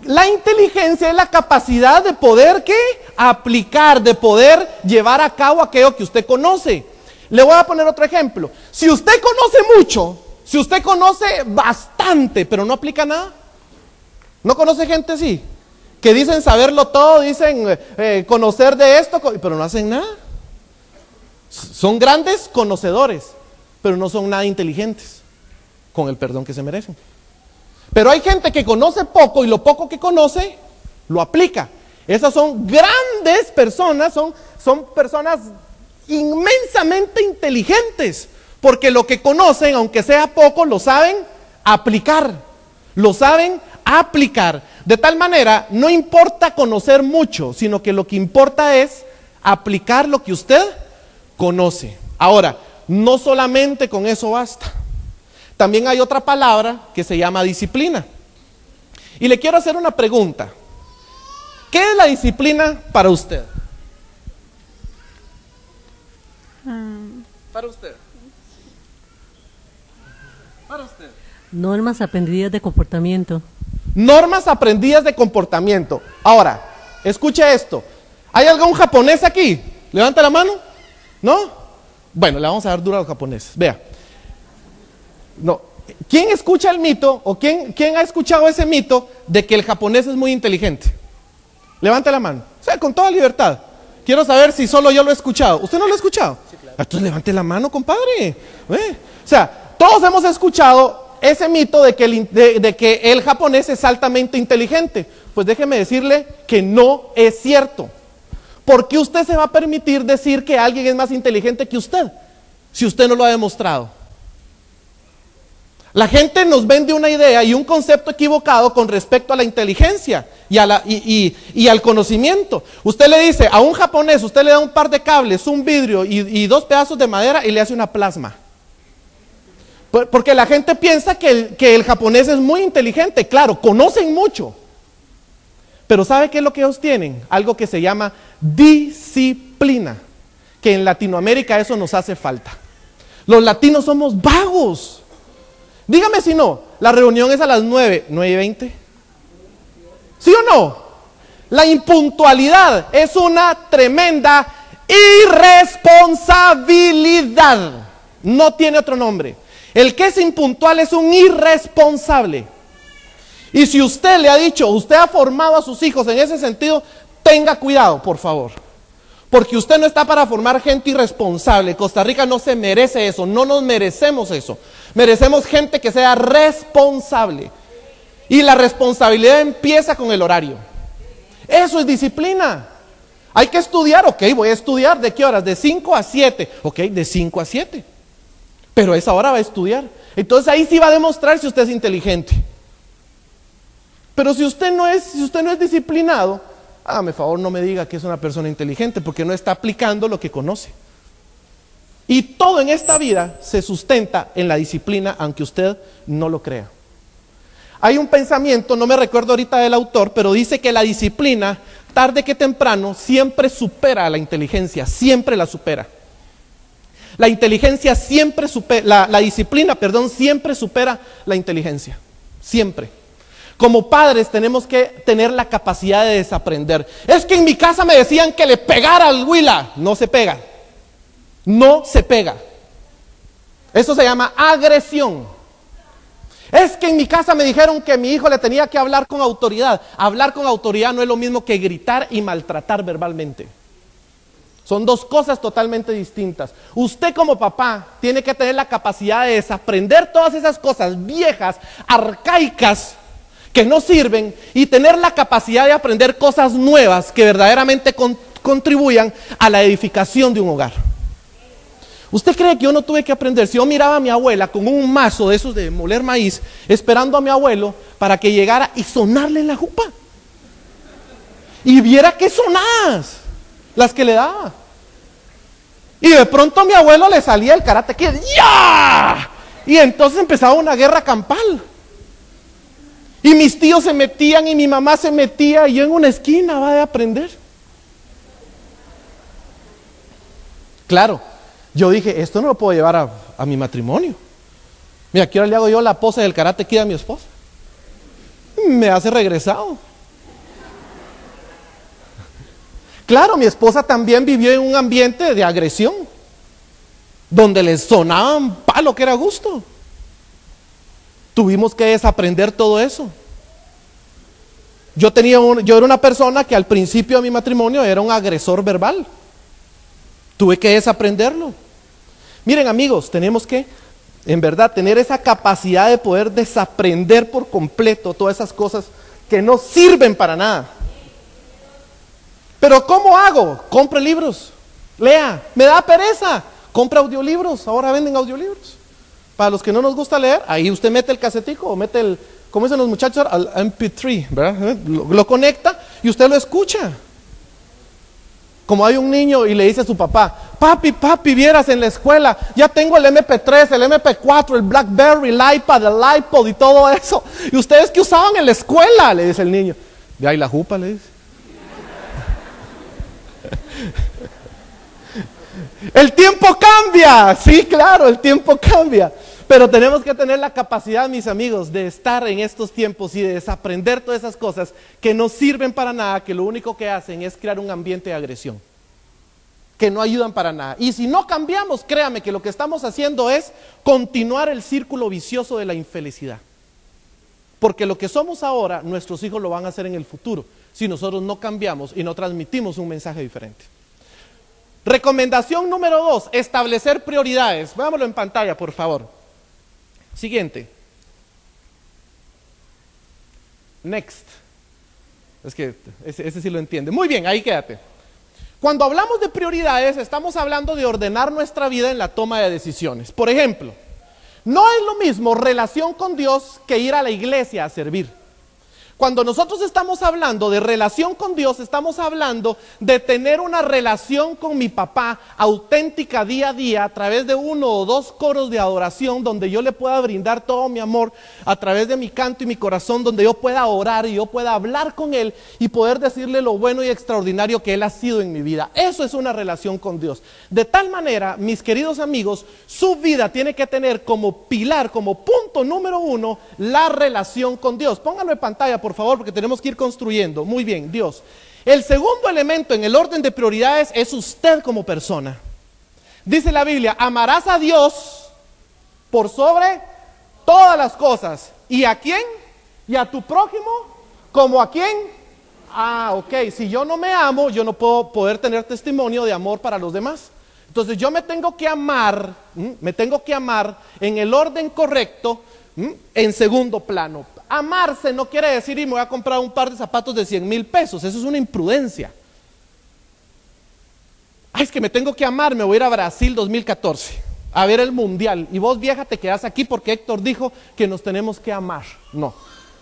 La inteligencia es la capacidad de poder, ¿qué? Aplicar, de poder llevar a cabo aquello que usted conoce. Le voy a poner otro ejemplo. Si usted conoce mucho, si usted conoce bastante, pero no aplica nada, ¿no conoce gente así? Que dicen saberlo todo, dicen conocer de esto, pero no hacen nada. Son grandes conocedores, pero no son nada inteligentes, con el perdón que se merecen. Pero hay gente que conoce poco y lo poco que conoce, lo aplica. Esas son grandes personas, son personas inmensamente inteligentes, porque lo que conocen, aunque sea poco, lo saben aplicar. Lo saben aplicar. De tal manera, no importa conocer mucho, sino que lo que importa es aplicar lo que usted conoce. Ahora, no solamente con eso basta. También hay otra palabra que se llama disciplina. Y le quiero hacer una pregunta. ¿Qué es la disciplina para usted? Para usted. Para usted. Normas aprendidas de comportamiento. Normas aprendidas de comportamiento. Ahora, escuche esto. ¿Hay algún japonés aquí? Levanta la mano. ¿No? Bueno, le vamos a dar duro a los japoneses. Vea. No. ¿Quién escucha el mito o quién ha escuchado ese mito de que el japonés es muy inteligente? Levante la mano. O sea, con toda libertad. Quiero saber si solo yo lo he escuchado. ¿Usted no lo ha escuchado? Sí, claro. Entonces levante la mano, compadre. O sea, todos hemos escuchado ese mito de que el japonés es altamente inteligente. Pues déjeme decirle que no es cierto. ¿Por qué usted se va a permitir decir que alguien es más inteligente que usted si usted no lo ha demostrado? La gente nos vende una idea y un concepto equivocado con respecto a la inteligencia y al conocimiento. Usted le dice a un japonés, usted le da un par de cables, un vidrio y 2 pedazos de madera y le hace una plasma. Porque la gente piensa que el japonés es muy inteligente. Claro, conocen mucho. Pero ¿sabe qué es lo que ellos tienen? Algo que se llama disciplina. Que en Latinoamérica eso nos hace falta. Los latinos somos vagos. Dígame si no, la reunión es a las 9, 9:20. ¿Sí o no? La impuntualidad es una tremenda irresponsabilidad. No tiene otro nombre. El que es impuntual es un irresponsable. Y si usted le ha dicho, usted ha formado a sus hijos en ese sentido, tenga cuidado, por favor. Porque usted no está para formar gente irresponsable. Costa Rica no se merece eso, no nos merecemos eso. Merecemos gente que sea responsable. Y la responsabilidad empieza con el horario. Eso es disciplina. Hay que estudiar, ok, voy a estudiar. ¿De qué horas? De 5 a 7. Ok, de 5 a 7. Pero a esa hora va a estudiar. Entonces ahí sí va a demostrar si usted es inteligente. Pero si usted no es disciplinado, hágame favor, no me diga que es una persona inteligente, porque no está aplicando lo que conoce. Y todo en esta vida se sustenta en la disciplina, aunque usted no lo crea. Hay un pensamiento, no me recuerdo ahorita del autor, pero dice que la disciplina, tarde que temprano, siempre supera a la inteligencia, siempre la supera. La inteligencia siempre supera, la disciplina, perdón, siempre supera la inteligencia, siempre. Como padres tenemos que tener la capacidad de desaprender. Es que en mi casa me decían que le pegara al huila. No se pega. No se pega. Eso se llama agresión. Es que en mi casa me dijeron que mi hijo le tenía que hablar con autoridad. Hablar con autoridad no es lo mismo que gritar y maltratar verbalmente. Son dos cosas totalmente distintas. Usted como papá tiene que tener la capacidad de desaprender todas esas cosas viejas, arcaicas, que no sirven, y tener la capacidad de aprender cosas nuevas que verdaderamente contribuyan a la edificación de un hogar. ¿Usted cree que yo no tuve que aprender? Si yo miraba a mi abuela con un mazo de esos de moler maíz, esperando a mi abuelo para que llegara y sonarle en la jupa. Y viera qué sonadas las que le daba. Y de pronto a mi abuelo le salía el Karate Kid. ¡Ya! Y entonces empezaba una guerra campal. Y mis tíos se metían y mi mamá se metía y yo en una esquina va de aprender. Claro, yo dije, esto no lo puedo llevar a mi matrimonio. Mira, aquí ahora le hago yo la pose del Karate Kid a mi esposa. Me hace regresado. Claro, mi esposa también vivió en un ambiente de agresión, donde les sonaban palo que era gusto. Tuvimos que desaprender todo eso. Yo era una persona que al principio de mi matrimonio era un agresor verbal. Tuve que desaprenderlo. Miren, amigos, tenemos que, en verdad, tener esa capacidad de poder desaprender por completo todas esas cosas que no sirven para nada. Pero ¿cómo hago? Compre libros Lea, me da pereza. Compra audiolibros, ahora venden audiolibros. Para los que no nos gusta leer, ahí usted mete el casetico o mete el, como dicen los muchachos, al MP3, ¿verdad? Lo conecta y usted lo escucha. Como hay un niño y le dice a su papá, papi, vieras en la escuela, ya tengo el MP3, el MP4, el BlackBerry, el iPad, el iPod y todo eso. ¿Y ustedes qué usaban en la escuela? Le dice el niño. De ahí la jupa, le dice. El tiempo cambia, sí, claro, el tiempo cambia. Pero tenemos que tener la capacidad, mis amigos, de estar en estos tiempos y de desaprender todas esas cosas que no sirven para nada, que lo único que hacen es crear un ambiente de agresión, que no ayudan para nada. Y si no cambiamos, créame que lo que estamos haciendo es continuar el círculo vicioso de la infelicidad. Porque lo que somos ahora, nuestros hijos lo van a hacer en el futuro, si nosotros no cambiamos y no transmitimos un mensaje diferente. Recomendación número 2, establecer prioridades. Veámoslo en pantalla, por favor. Siguiente. Next. Es que ese sí lo entiende. Muy bien, ahí quédate. Cuando hablamos de prioridades, estamos hablando de ordenar nuestra vida en la toma de decisiones. Por ejemplo, no es lo mismo relación con Dios que ir a la iglesia a servir. Cuando nosotros estamos hablando de relación con Dios, estamos hablando de tener una relación con mi papá auténtica día a día a través de 1 o 2 coros de adoración donde yo le pueda brindar todo mi amor a través de mi canto y mi corazón, donde yo pueda orar y yo pueda hablar con Él y poder decirle lo bueno y extraordinario que Él ha sido en mi vida. Eso es una relación con Dios. De tal manera, mis queridos amigos, su vida tiene que tener como pilar, como punto número 1, la relación con Dios. Pónganlo en pantalla, por favor, porque tenemos que ir construyendo. Muy bien, Dios. El segundo elemento en el orden de prioridades es usted como persona. Dice la Biblia, amarás a Dios por sobre todas las cosas. ¿Y a quién? ¿Y a tu prójimo? ¿Como a quién? Ah, ok. Si yo no me amo, yo no puedo poder tener testimonio de amor para los demás. Entonces yo me tengo que amar en el orden correcto, en segundo plano. Amarse no quiere decir y me voy a comprar un par de zapatos de 100,000 pesos. Eso es una imprudencia. Ay, es que me tengo que amar, me voy a ir a Brasil 2014 a ver el mundial. Y vos, vieja, te quedás aquí porque Héctor dijo que nos tenemos que amar. No,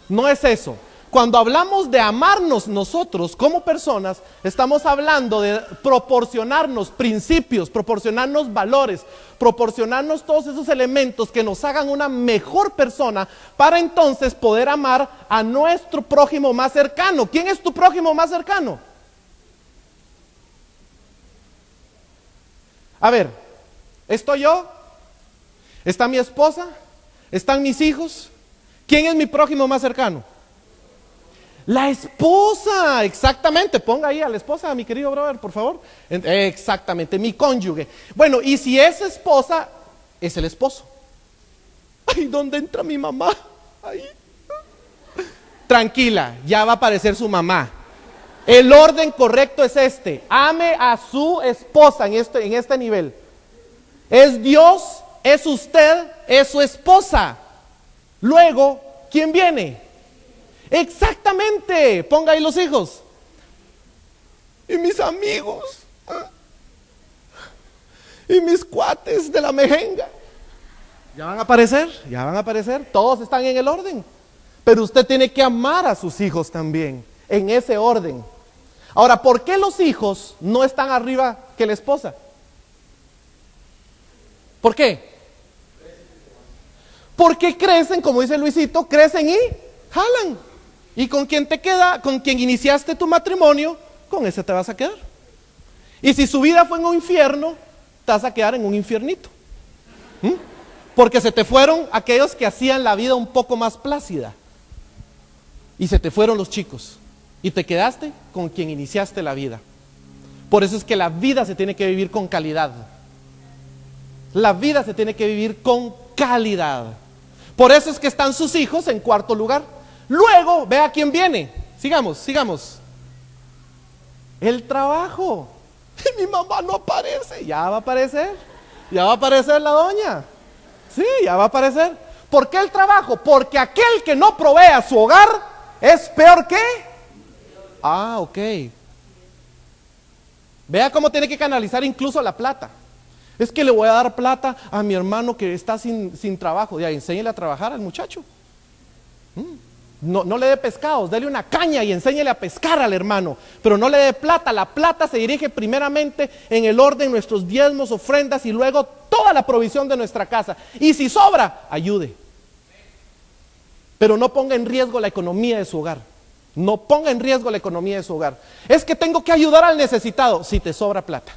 no es eso. Cuando hablamos de amarnos nosotros como personas, estamos hablando de proporcionarnos principios, proporcionarnos valores, proporcionarnos todos esos elementos que nos hagan una mejor persona para entonces poder amar a nuestro prójimo más cercano. ¿Quién es tu prójimo más cercano? A ver, ¿estoy yo? ¿Está mi esposa? ¿Están mis hijos? ¿Quién es mi prójimo más cercano? La esposa, exactamente. Ponga ahí a la esposa, mi querido brother, por favor. Exactamente, mi cónyuge. Bueno, y si es esposa, es el esposo. Ay, ¿dónde entra mi mamá? Ahí. Tranquila, ya va a aparecer su mamá. El orden correcto es este: ame a su esposa en este nivel. Es Dios, es usted, es su esposa. Luego, ¿quién viene? Exactamente, ponga ahí los hijos. Y mis amigos. Y mis cuates de la mejenga. Ya van a aparecer, todos están en el orden. Pero usted tiene que amar a sus hijos también, en ese orden. Ahora, ¿por qué los hijos no están arriba que la esposa? ¿Por qué? Porque crecen, como dice Luisito, crecen y jalan. Y con quien te queda, con quien iniciaste tu matrimonio, con ese te vas a quedar. Y si su vida fue en un infierno, te vas a quedar en un infiernito. Porque se te fueron aquellos que hacían la vida un poco más plácida. Y se te fueron los chicos. Y te quedaste con quien iniciaste la vida. Por eso es que la vida se tiene que vivir con calidad. La vida se tiene que vivir con calidad. Por eso es que están sus hijos en cuarto lugar. Luego, vea quién viene. Sigamos. El trabajo. Mi mamá no aparece. Ya va a aparecer la doña. Sí, ya va a aparecer. ¿Por qué el trabajo? Porque aquel que no provee a su hogar es peor que... Ah, ok. Vea cómo tiene que canalizar incluso la plata. Es que le voy a dar plata a mi hermano que está sin trabajo. Ya, enséñele a trabajar al muchacho. No le dé pescados, dele una caña y enséñele a pescar al hermano. Pero no le dé plata. La plata se dirige primeramente en el orden, nuestros diezmos, ofrendas y luego toda la provisión de nuestra casa. Y si sobra, ayude. Pero no ponga en riesgo la economía de su hogar. No ponga en riesgo la economía de su hogar. Es que tengo que ayudar al necesitado si te sobra plata.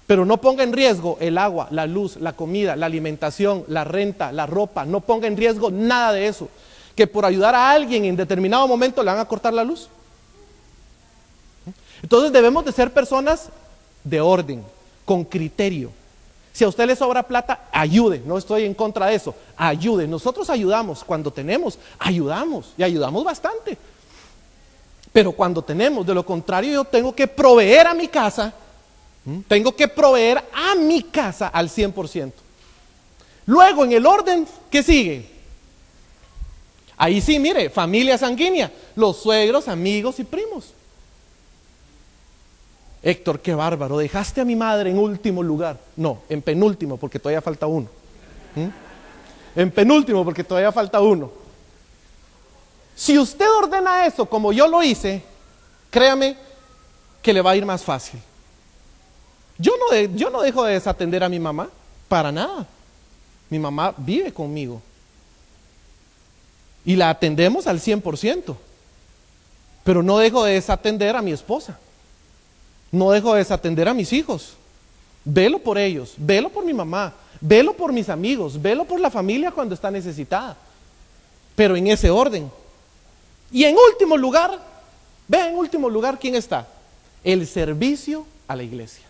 Pero no ponga en riesgo el agua, la luz, la comida, la alimentación, la renta, la ropa. No ponga en riesgo nada de eso. Que por ayudar a alguien en determinado momento le van a cortar la luz. Entonces debemos de ser personas de orden, con criterio. Si a usted le sobra plata, ayude. No estoy en contra de eso. Ayude. Nosotros ayudamos. Cuando tenemos, ayudamos. Y ayudamos bastante. Pero cuando tenemos, de lo contrario, yo tengo que proveer a mi casa. Tengo que proveer a mi casa al 100%. Luego, en el orden, ¿qué sigue? Ahí sí, mire, familia sanguínea. Los suegros, amigos y primos. Héctor, qué bárbaro, dejaste a mi madre en último lugar. No, en penúltimo, porque todavía falta uno. En penúltimo, porque todavía falta uno. Si usted ordena eso como yo lo hice, créame que le va a ir más fácil. Yo no dejo de desatender a mi mamá, para nada. Mi mamá vive conmigo. Y la atendemos al 100%. Pero no dejo de desatender a mi esposa. No dejo de desatender a mis hijos. Velo por ellos, velo por mi mamá, velo por mis amigos, velo por la familia cuando está necesitada. Pero en ese orden. Y en último lugar, vea en último lugar quién está. El servicio a la iglesia.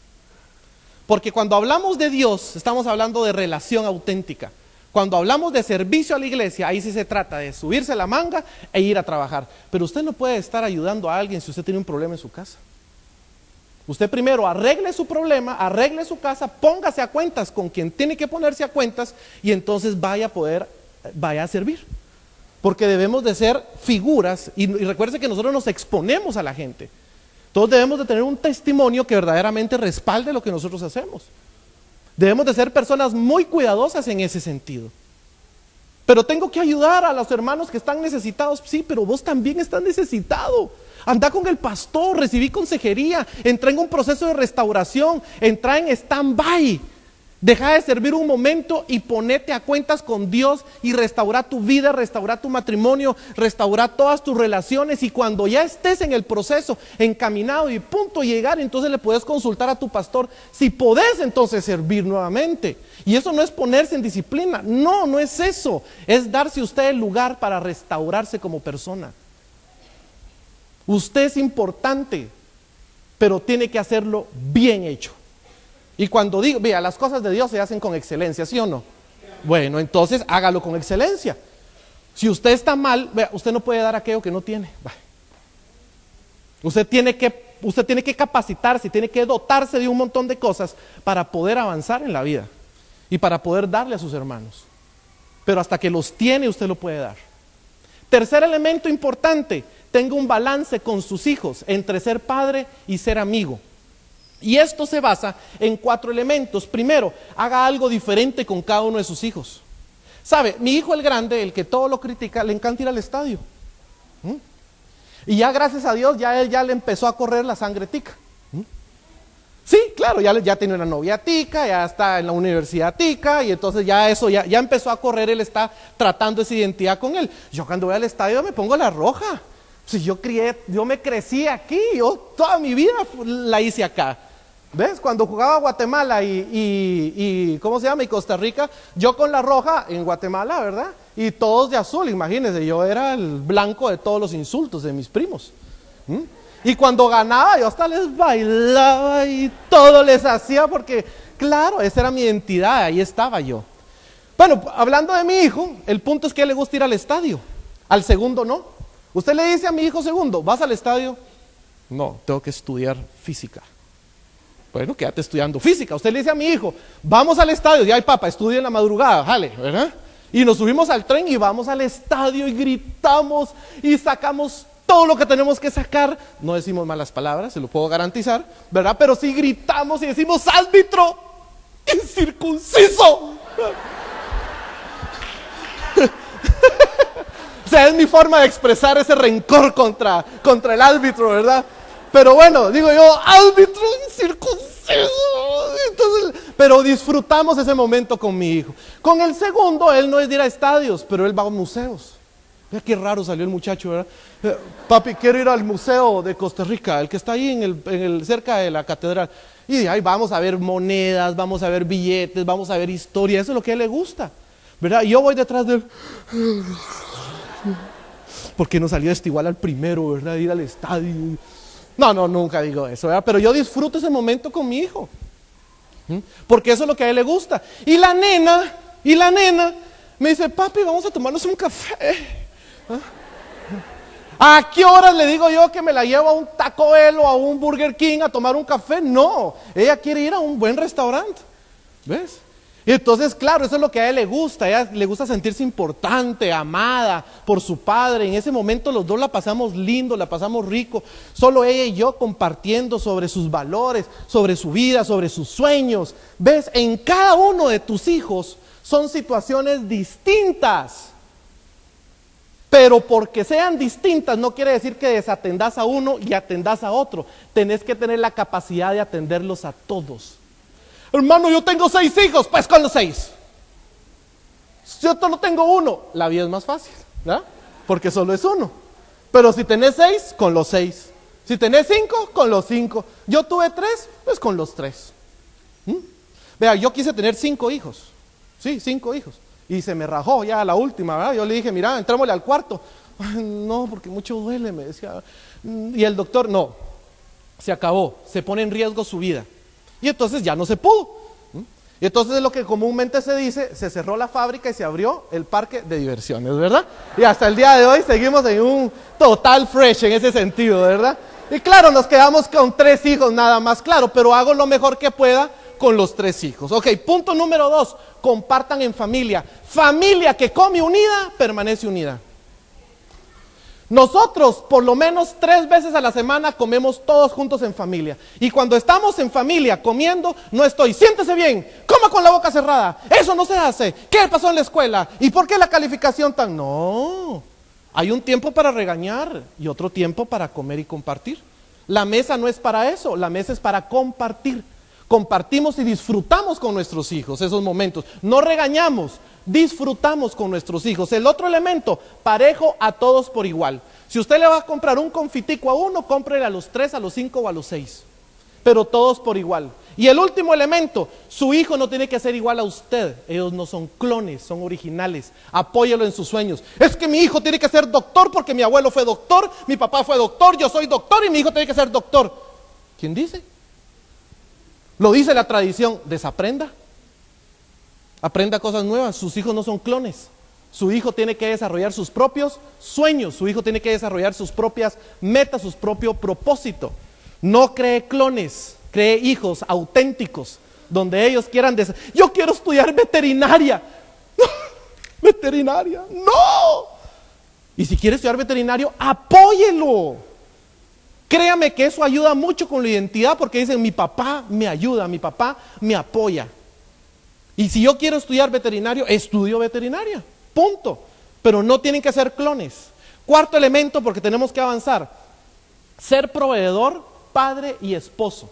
Porque cuando hablamos de Dios, estamos hablando de relación auténtica. Cuando hablamos de servicio a la iglesia, ahí sí se trata de subirse la manga e ir a trabajar. Pero usted no puede estar ayudando a alguien si usted tiene un problema en su casa. Usted primero arregle su problema, arregle su casa, póngase a cuentas con quien tiene que ponerse a cuentas y entonces vaya a servir. Porque debemos de ser figuras y recuerde que nosotros nos exponemos a la gente. Todos debemos de tener un testimonio que verdaderamente respalde lo que nosotros hacemos. Debemos de ser personas muy cuidadosas en ese sentido. Pero tengo que ayudar a los hermanos que están necesitados. Sí, pero vos también estás necesitado. Anda con el pastor, recibí consejería, entra en un proceso de restauración, entra en stand-by. Deja de servir un momento y ponete a cuentas con Dios y restaura tu vida, restaura tu matrimonio, restaura todas tus relaciones y cuando ya estés en el proceso, encaminado y punto de llegar, entonces le puedes consultar a tu pastor si podés entonces servir nuevamente. Y eso no es ponerse en disciplina, no es eso, es darse usted el lugar para restaurarse como persona. Usted es importante, pero tiene que hacerlo bien hecho. Y cuando digo, vea, las cosas de Dios se hacen con excelencia, ¿sí o no? Bueno, entonces hágalo con excelencia. Si usted está mal, vea, usted no puede dar aquello que no tiene. Usted tiene que capacitarse, tiene que dotarse de un montón de cosas para poder avanzar en la vida y para poder darle a sus hermanos. Pero hasta que los tiene, usted lo puede dar. Tercer elemento importante, tenga un balance con sus hijos entre ser padre y ser amigo. Y esto se basa en 4 elementos. Primero, haga algo diferente con cada uno de sus hijos. ¿Sabe? Mi hijo el grande, el que todo lo critica, le encanta ir al estadio. Y ya gracias a Dios, ya él ya le empezó a correr la sangre tica. Sí, claro, ya tiene una novia tica, ya está en la universidad tica, y entonces ya eso, ya empezó a correr, él está tratando esa identidad con él. Yo cuando voy al estadio me pongo la roja. Si yo me crecí aquí, yo toda mi vida la hice acá. ¿Ves? Cuando jugaba Guatemala y ¿cómo se llama? Y Costa Rica, yo con la roja en Guatemala, ¿verdad? Y todos de azul, imagínense, yo era el blanco de todos los insultos de mis primos. Y cuando ganaba, yo hasta les bailaba y todo les hacía porque, claro, esa era mi identidad, ahí estaba yo. Bueno, hablando de mi hijo, el punto es que a él le gusta ir al estadio, al segundo no. Usted le dice a mi hijo segundo, ¿vas al estadio? No, tengo que estudiar física. Bueno, quédate estudiando física. Usted le dice a mi hijo, vamos al estadio. Y ay papá, estudia en la madrugada, jale, ¿verdad? Y nos subimos al tren y vamos al estadio y gritamos y sacamos todo lo que tenemos que sacar. No decimos malas palabras, se lo puedo garantizar, ¿verdad? Pero sí gritamos y decimos, árbitro, incircunciso. O sea, es mi forma de expresar ese rencor contra el árbitro, ¿verdad? Pero bueno, digo yo, árbitro incircunciso. Entonces, pero disfrutamos ese momento con mi hijo. Con el segundo, él no es de ir a estadios, pero él va a museos. Vea qué raro salió el muchacho, ¿verdad? Papi, quiero ir al museo de Costa Rica, el que está ahí cerca de la catedral. Y ahí vamos a ver monedas, vamos a ver billetes, vamos a ver historia. Eso es lo que a él le gusta, ¿verdad? Y yo voy detrás de él. ¿Por qué no salió igual al primero, verdad? Ir al estadio. No, nunca digo eso, ¿verdad? Pero yo disfruto ese momento con mi hijo. Porque eso es lo que a él le gusta. Y la nena me dice, papi, vamos a tomarnos un café. ¿A qué horas le digo yo que me la llevo a un Taco Bell o a un Burger King a tomar un café? No, ella quiere ir a un buen restaurante. ¿Ves? Y entonces, claro, eso es lo que a ella le gusta sentirse importante, amada por su padre. En ese momento los dos la pasamos lindo, la pasamos rico, solo ella y yo compartiendo sobre sus valores, sobre su vida, sobre sus sueños. ¿Ves? En cada uno de tus hijos son situaciones distintas, pero porque sean distintas no quiere decir que desatendas a uno y atendas a otro. Tenés que tener la capacidad de atenderlos a todos. Hermano, yo tengo 6 hijos, pues con los 6. Si yo solo tengo 1, la vida es más fácil, ¿verdad? Porque solo es 1. Pero si tenés 6, con los 6. Si tenés 5, con los 5. Yo tuve 3, pues con los 3. Vea, yo quise tener 5 hijos. Sí, 5 hijos. Y se me rajó ya la última, ¿verdad? Yo le dije, mira, entrémosle al cuarto. Ay, no, porque mucho duele, me decía. Y el doctor, no, se acabó, se pone en riesgo su vida. Y entonces ya no se pudo. Y entonces es lo que comúnmente se dice, se cerró la fábrica y se abrió el parque de diversiones, ¿verdad? Y hasta el día de hoy seguimos en un total fresh en ese sentido, ¿verdad? Y claro, nos quedamos con 3 hijos nada más, claro, pero hago lo mejor que pueda con los 3 hijos. Ok, punto número 2, compartan en familia. Familia que come unida, permanece unida. Nosotros por lo menos 3 veces a la semana comemos todos juntos en familia. Y cuando estamos en familia comiendo, no estoy, siéntese bien, coma con la boca cerrada, eso no se hace, ¿qué pasó en la escuela? ¿Y por qué la calificación tan? No, hay un tiempo para regañar y otro tiempo para comer y compartir. La mesa no es para eso, la mesa es para compartir. Compartimos y disfrutamos con nuestros hijos esos momentos, no regañamos, disfrutamos con nuestros hijos. El otro elemento, parejo a todos por igual. Si usted le va a comprar un confitico a uno, cómprele a los 3, a los 5 o a los 6, pero todos por igual. Y el último elemento, su hijo no tiene que ser igual a usted, ellos no son clones, son originales, apóyelo en sus sueños. Es que mi hijo tiene que ser doctor porque mi abuelo fue doctor, mi papá fue doctor, yo soy doctor y mi hijo tiene que ser doctor. ¿Quién dice? Lo dice la tradición, desaprenda. Aprenda cosas nuevas, sus hijos no son clones. Su hijo tiene que desarrollar sus propios sueños, su hijo tiene que desarrollar sus propias metas, su propio propósito. No cree clones, cree hijos auténticos, donde ellos quieran yo quiero estudiar veterinaria. Veterinaria, no. Y si quiere estudiar veterinario, apóyelo. Créame que eso ayuda mucho con la identidad, porque dicen, mi papá me ayuda, mi papá me apoya. Y si yo quiero estudiar veterinario, estudio veterinaria, punto. Pero no tienen que ser clones. Cuarto elemento, porque tenemos que avanzar, ser proveedor, padre y esposo.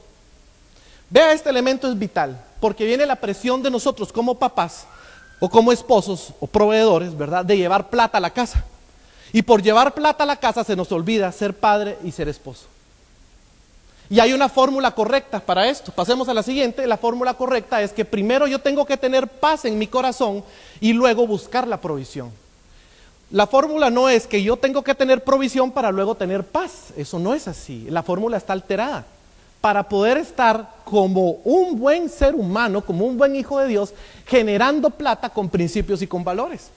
Vea, este elemento es vital, porque viene la presión de nosotros como papás, o como esposos, o proveedores, ¿verdad?, de llevar plata a la casa. Y por llevar plata a la casa se nos olvida ser padre y ser esposo. Y hay una fórmula correcta para esto. Pasemos a la siguiente. La fórmula correcta es que primero yo tengo que tener paz en mi corazón y luego buscar la provisión. La fórmula no es que yo tengo que tener provisión para luego tener paz. Eso no es así. La fórmula está alterada. Para poder estar como un buen ser humano, como un buen hijo de Dios, generando plata con principios y con valores.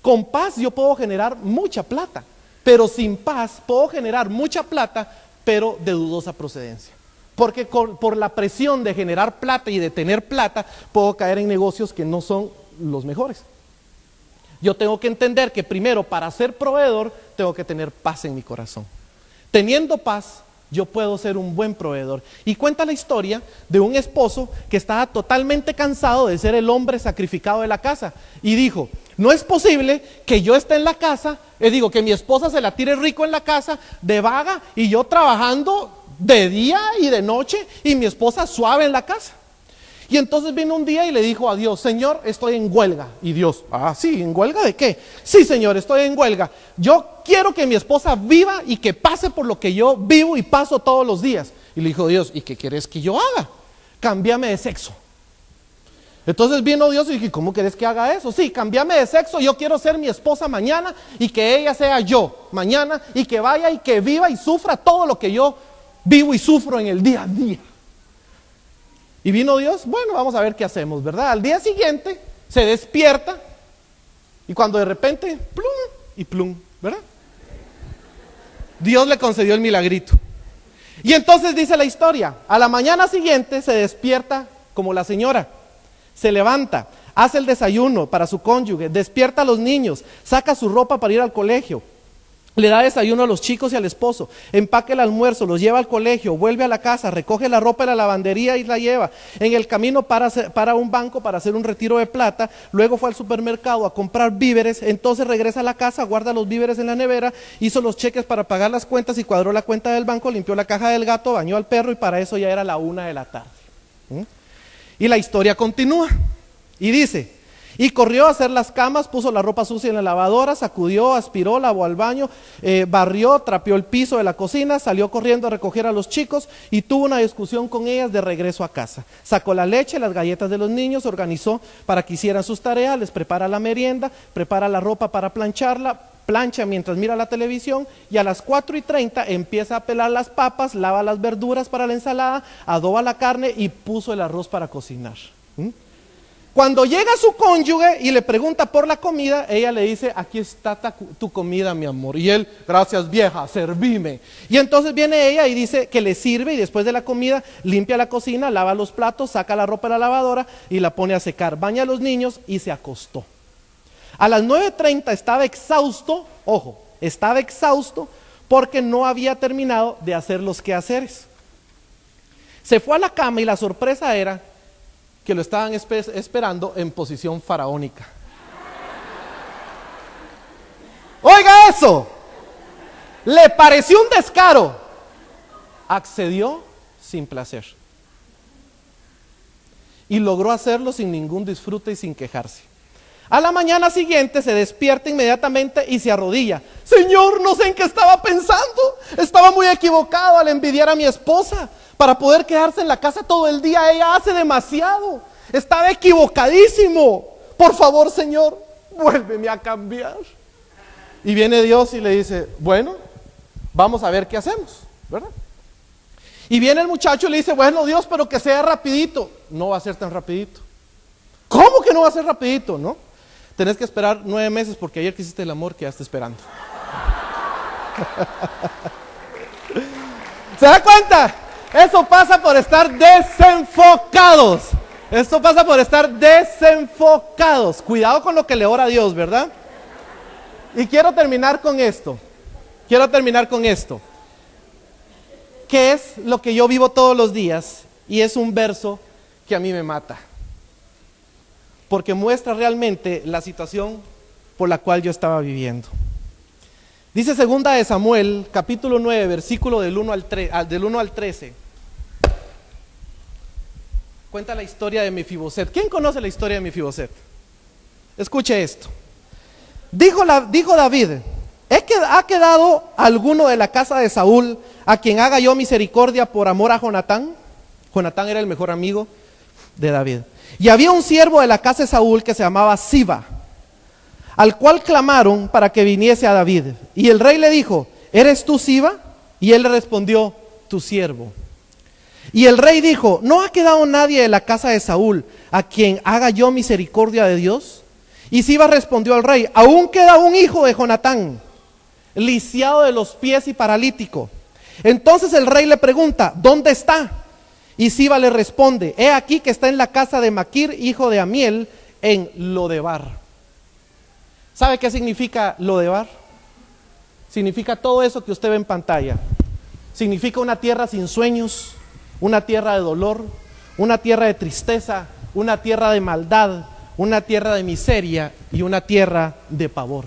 Con paz yo puedo generar mucha plata, pero sin paz puedo generar mucha plata, pero de dudosa procedencia. Porque por la presión de generar plata y de tener plata, puedo caer en negocios que no son los mejores. Yo tengo que entender que primero, para ser proveedor, tengo que tener paz en mi corazón. Teniendo paz, yo puedo ser un buen proveedor. Y cuenta la historia de un esposo que estaba totalmente cansado de ser el hombre sacrificado de la casa. Y dijo, no es posible que yo esté en la casa, que mi esposa se la tire rico en la casa, de vaga, y yo trabajando de día y de noche, y mi esposa suave en la casa. Y entonces vino un día y le dijo a Dios, Señor, estoy en huelga. Y Dios, sí, ¿en huelga de qué? Sí, Señor, estoy en huelga. Yo quiero que mi esposa viva y que pase por lo que yo vivo y paso todos los días. Y le dijo Dios, ¿y qué quieres que yo haga? Cámbiame de sexo. Entonces vino Dios y dije, ¿cómo querés que haga eso? Sí, cámbiame de sexo, yo quiero ser mi esposa mañana y que ella sea yo mañana y que vaya y que viva y sufra todo lo que yo vivo y sufro en el día a día. Y vino Dios, bueno, vamos a ver qué hacemos, ¿verdad? Al día siguiente se despierta y cuando de repente, plum y plum, ¿verdad? Dios le concedió el milagrito. Y entonces dice la historia, a la mañana siguiente se despierta como la señora, se levanta, hace el desayuno para su cónyuge, despierta a los niños, saca su ropa para ir al colegio. Le da desayuno a los chicos y al esposo, empaca el almuerzo, los lleva al colegio, vuelve a la casa, recoge la ropa de la lavandería y la lleva. En el camino para un banco para hacer un retiro de plata, luego fue al supermercado a comprar víveres, entonces regresa a la casa, guarda los víveres en la nevera, hizo los cheques para pagar las cuentas y cuadró la cuenta del banco, limpió la caja del gato, bañó al perro y para eso ya era la 1 de la tarde. Y la historia continúa y dice... Y corrió a hacer las camas, puso la ropa sucia en la lavadora, sacudió, aspiró, lavó al baño, barrió, trapeó el piso de la cocina, salió corriendo a recoger a los chicos y tuvo una discusión con ellas de regreso a casa. Sacó la leche, las galletas de los niños, organizó para que hicieran sus tareas, les prepara la merienda, prepara la ropa para plancharla, plancha mientras mira la televisión y a las 4:30 empieza a pelar las papas, lava las verduras para la ensalada, adoba la carne y puso el arroz para cocinar. Cuando llega su cónyuge y le pregunta por la comida, ella le dice, aquí está tu comida, mi amor. Y él, gracias vieja, servime. Y entonces viene ella y dice que le sirve y después de la comida limpia la cocina, lava los platos, saca la ropa de la lavadora y la pone a secar. Baña a los niños y se acostó. A las 9:30 estaba exhausto, ojo, estaba exhausto porque no había terminado de hacer los quehaceres. Se fue a la cama y la sorpresa era que lo estaban esperando en posición faraónica. Oiga eso, le pareció un descaro, accedió sin placer y logró hacerlo sin ningún disfrute y sin quejarse. A la mañana siguiente se despierta inmediatamente y se arrodilla. Señor, no sé en qué estaba pensando, estaba muy equivocado al envidiar a mi esposa. Para poder quedarse en la casa todo el día, ella hace demasiado. Estaba equivocadísimo. Por favor, Señor, vuélveme a cambiar. Y viene Dios y le dice, bueno, vamos a ver qué hacemos, ¿verdad? Y viene el muchacho y le dice, bueno, Dios, pero que sea rapidito. No va a ser tan rapidito. ¿Cómo que no va a ser rapidito? No, tenés que esperar 9 meses porque ayer que hiciste el amor quedaste esperando. ¿Se da cuenta? Eso pasa por estar desenfocados. Esto pasa por estar desenfocados. Cuidado con lo que le ora a Dios, ¿verdad? Y quiero terminar con esto. ¿Qué es lo que yo vivo todos los días? Y es un verso que a mí me mata. Porque muestra realmente la situación por la cual yo estaba viviendo. Dice 2 de Samuel, capítulo 9, versículo del 1 al 13. Cuenta la historia de Mefiboset. ¿Quién conoce la historia de Mefiboset? Escuche esto. Dijo David, ¿ha quedado alguno de la casa de Saúl a quien haga yo misericordia por amor a Jonatán? Jonatán era el mejor amigo de David. Y había un siervo de la casa de Saúl que se llamaba Siba, al cual clamaron para que viniese a David. Y el rey le dijo, ¿eres tú Siba? Y él le respondió, tu siervo. Y el rey dijo, ¿no ha quedado nadie de la casa de Saúl a quien haga yo misericordia de Dios? Y Siba respondió al rey, aún queda un hijo de Jonatán, lisiado de los pies y paralítico. Entonces el rey le pregunta, ¿dónde está? Y Siba le responde, he aquí que está en la casa de Maquir, hijo de Amiel, en Lodebar. ¿Sabe qué significa Lodebar? Significa todo eso que usted ve en pantalla. significa una tierra sin sueños, una tierra de dolor, una tierra de tristeza, una tierra de maldad, una tierra de miseria y una tierra de pavor.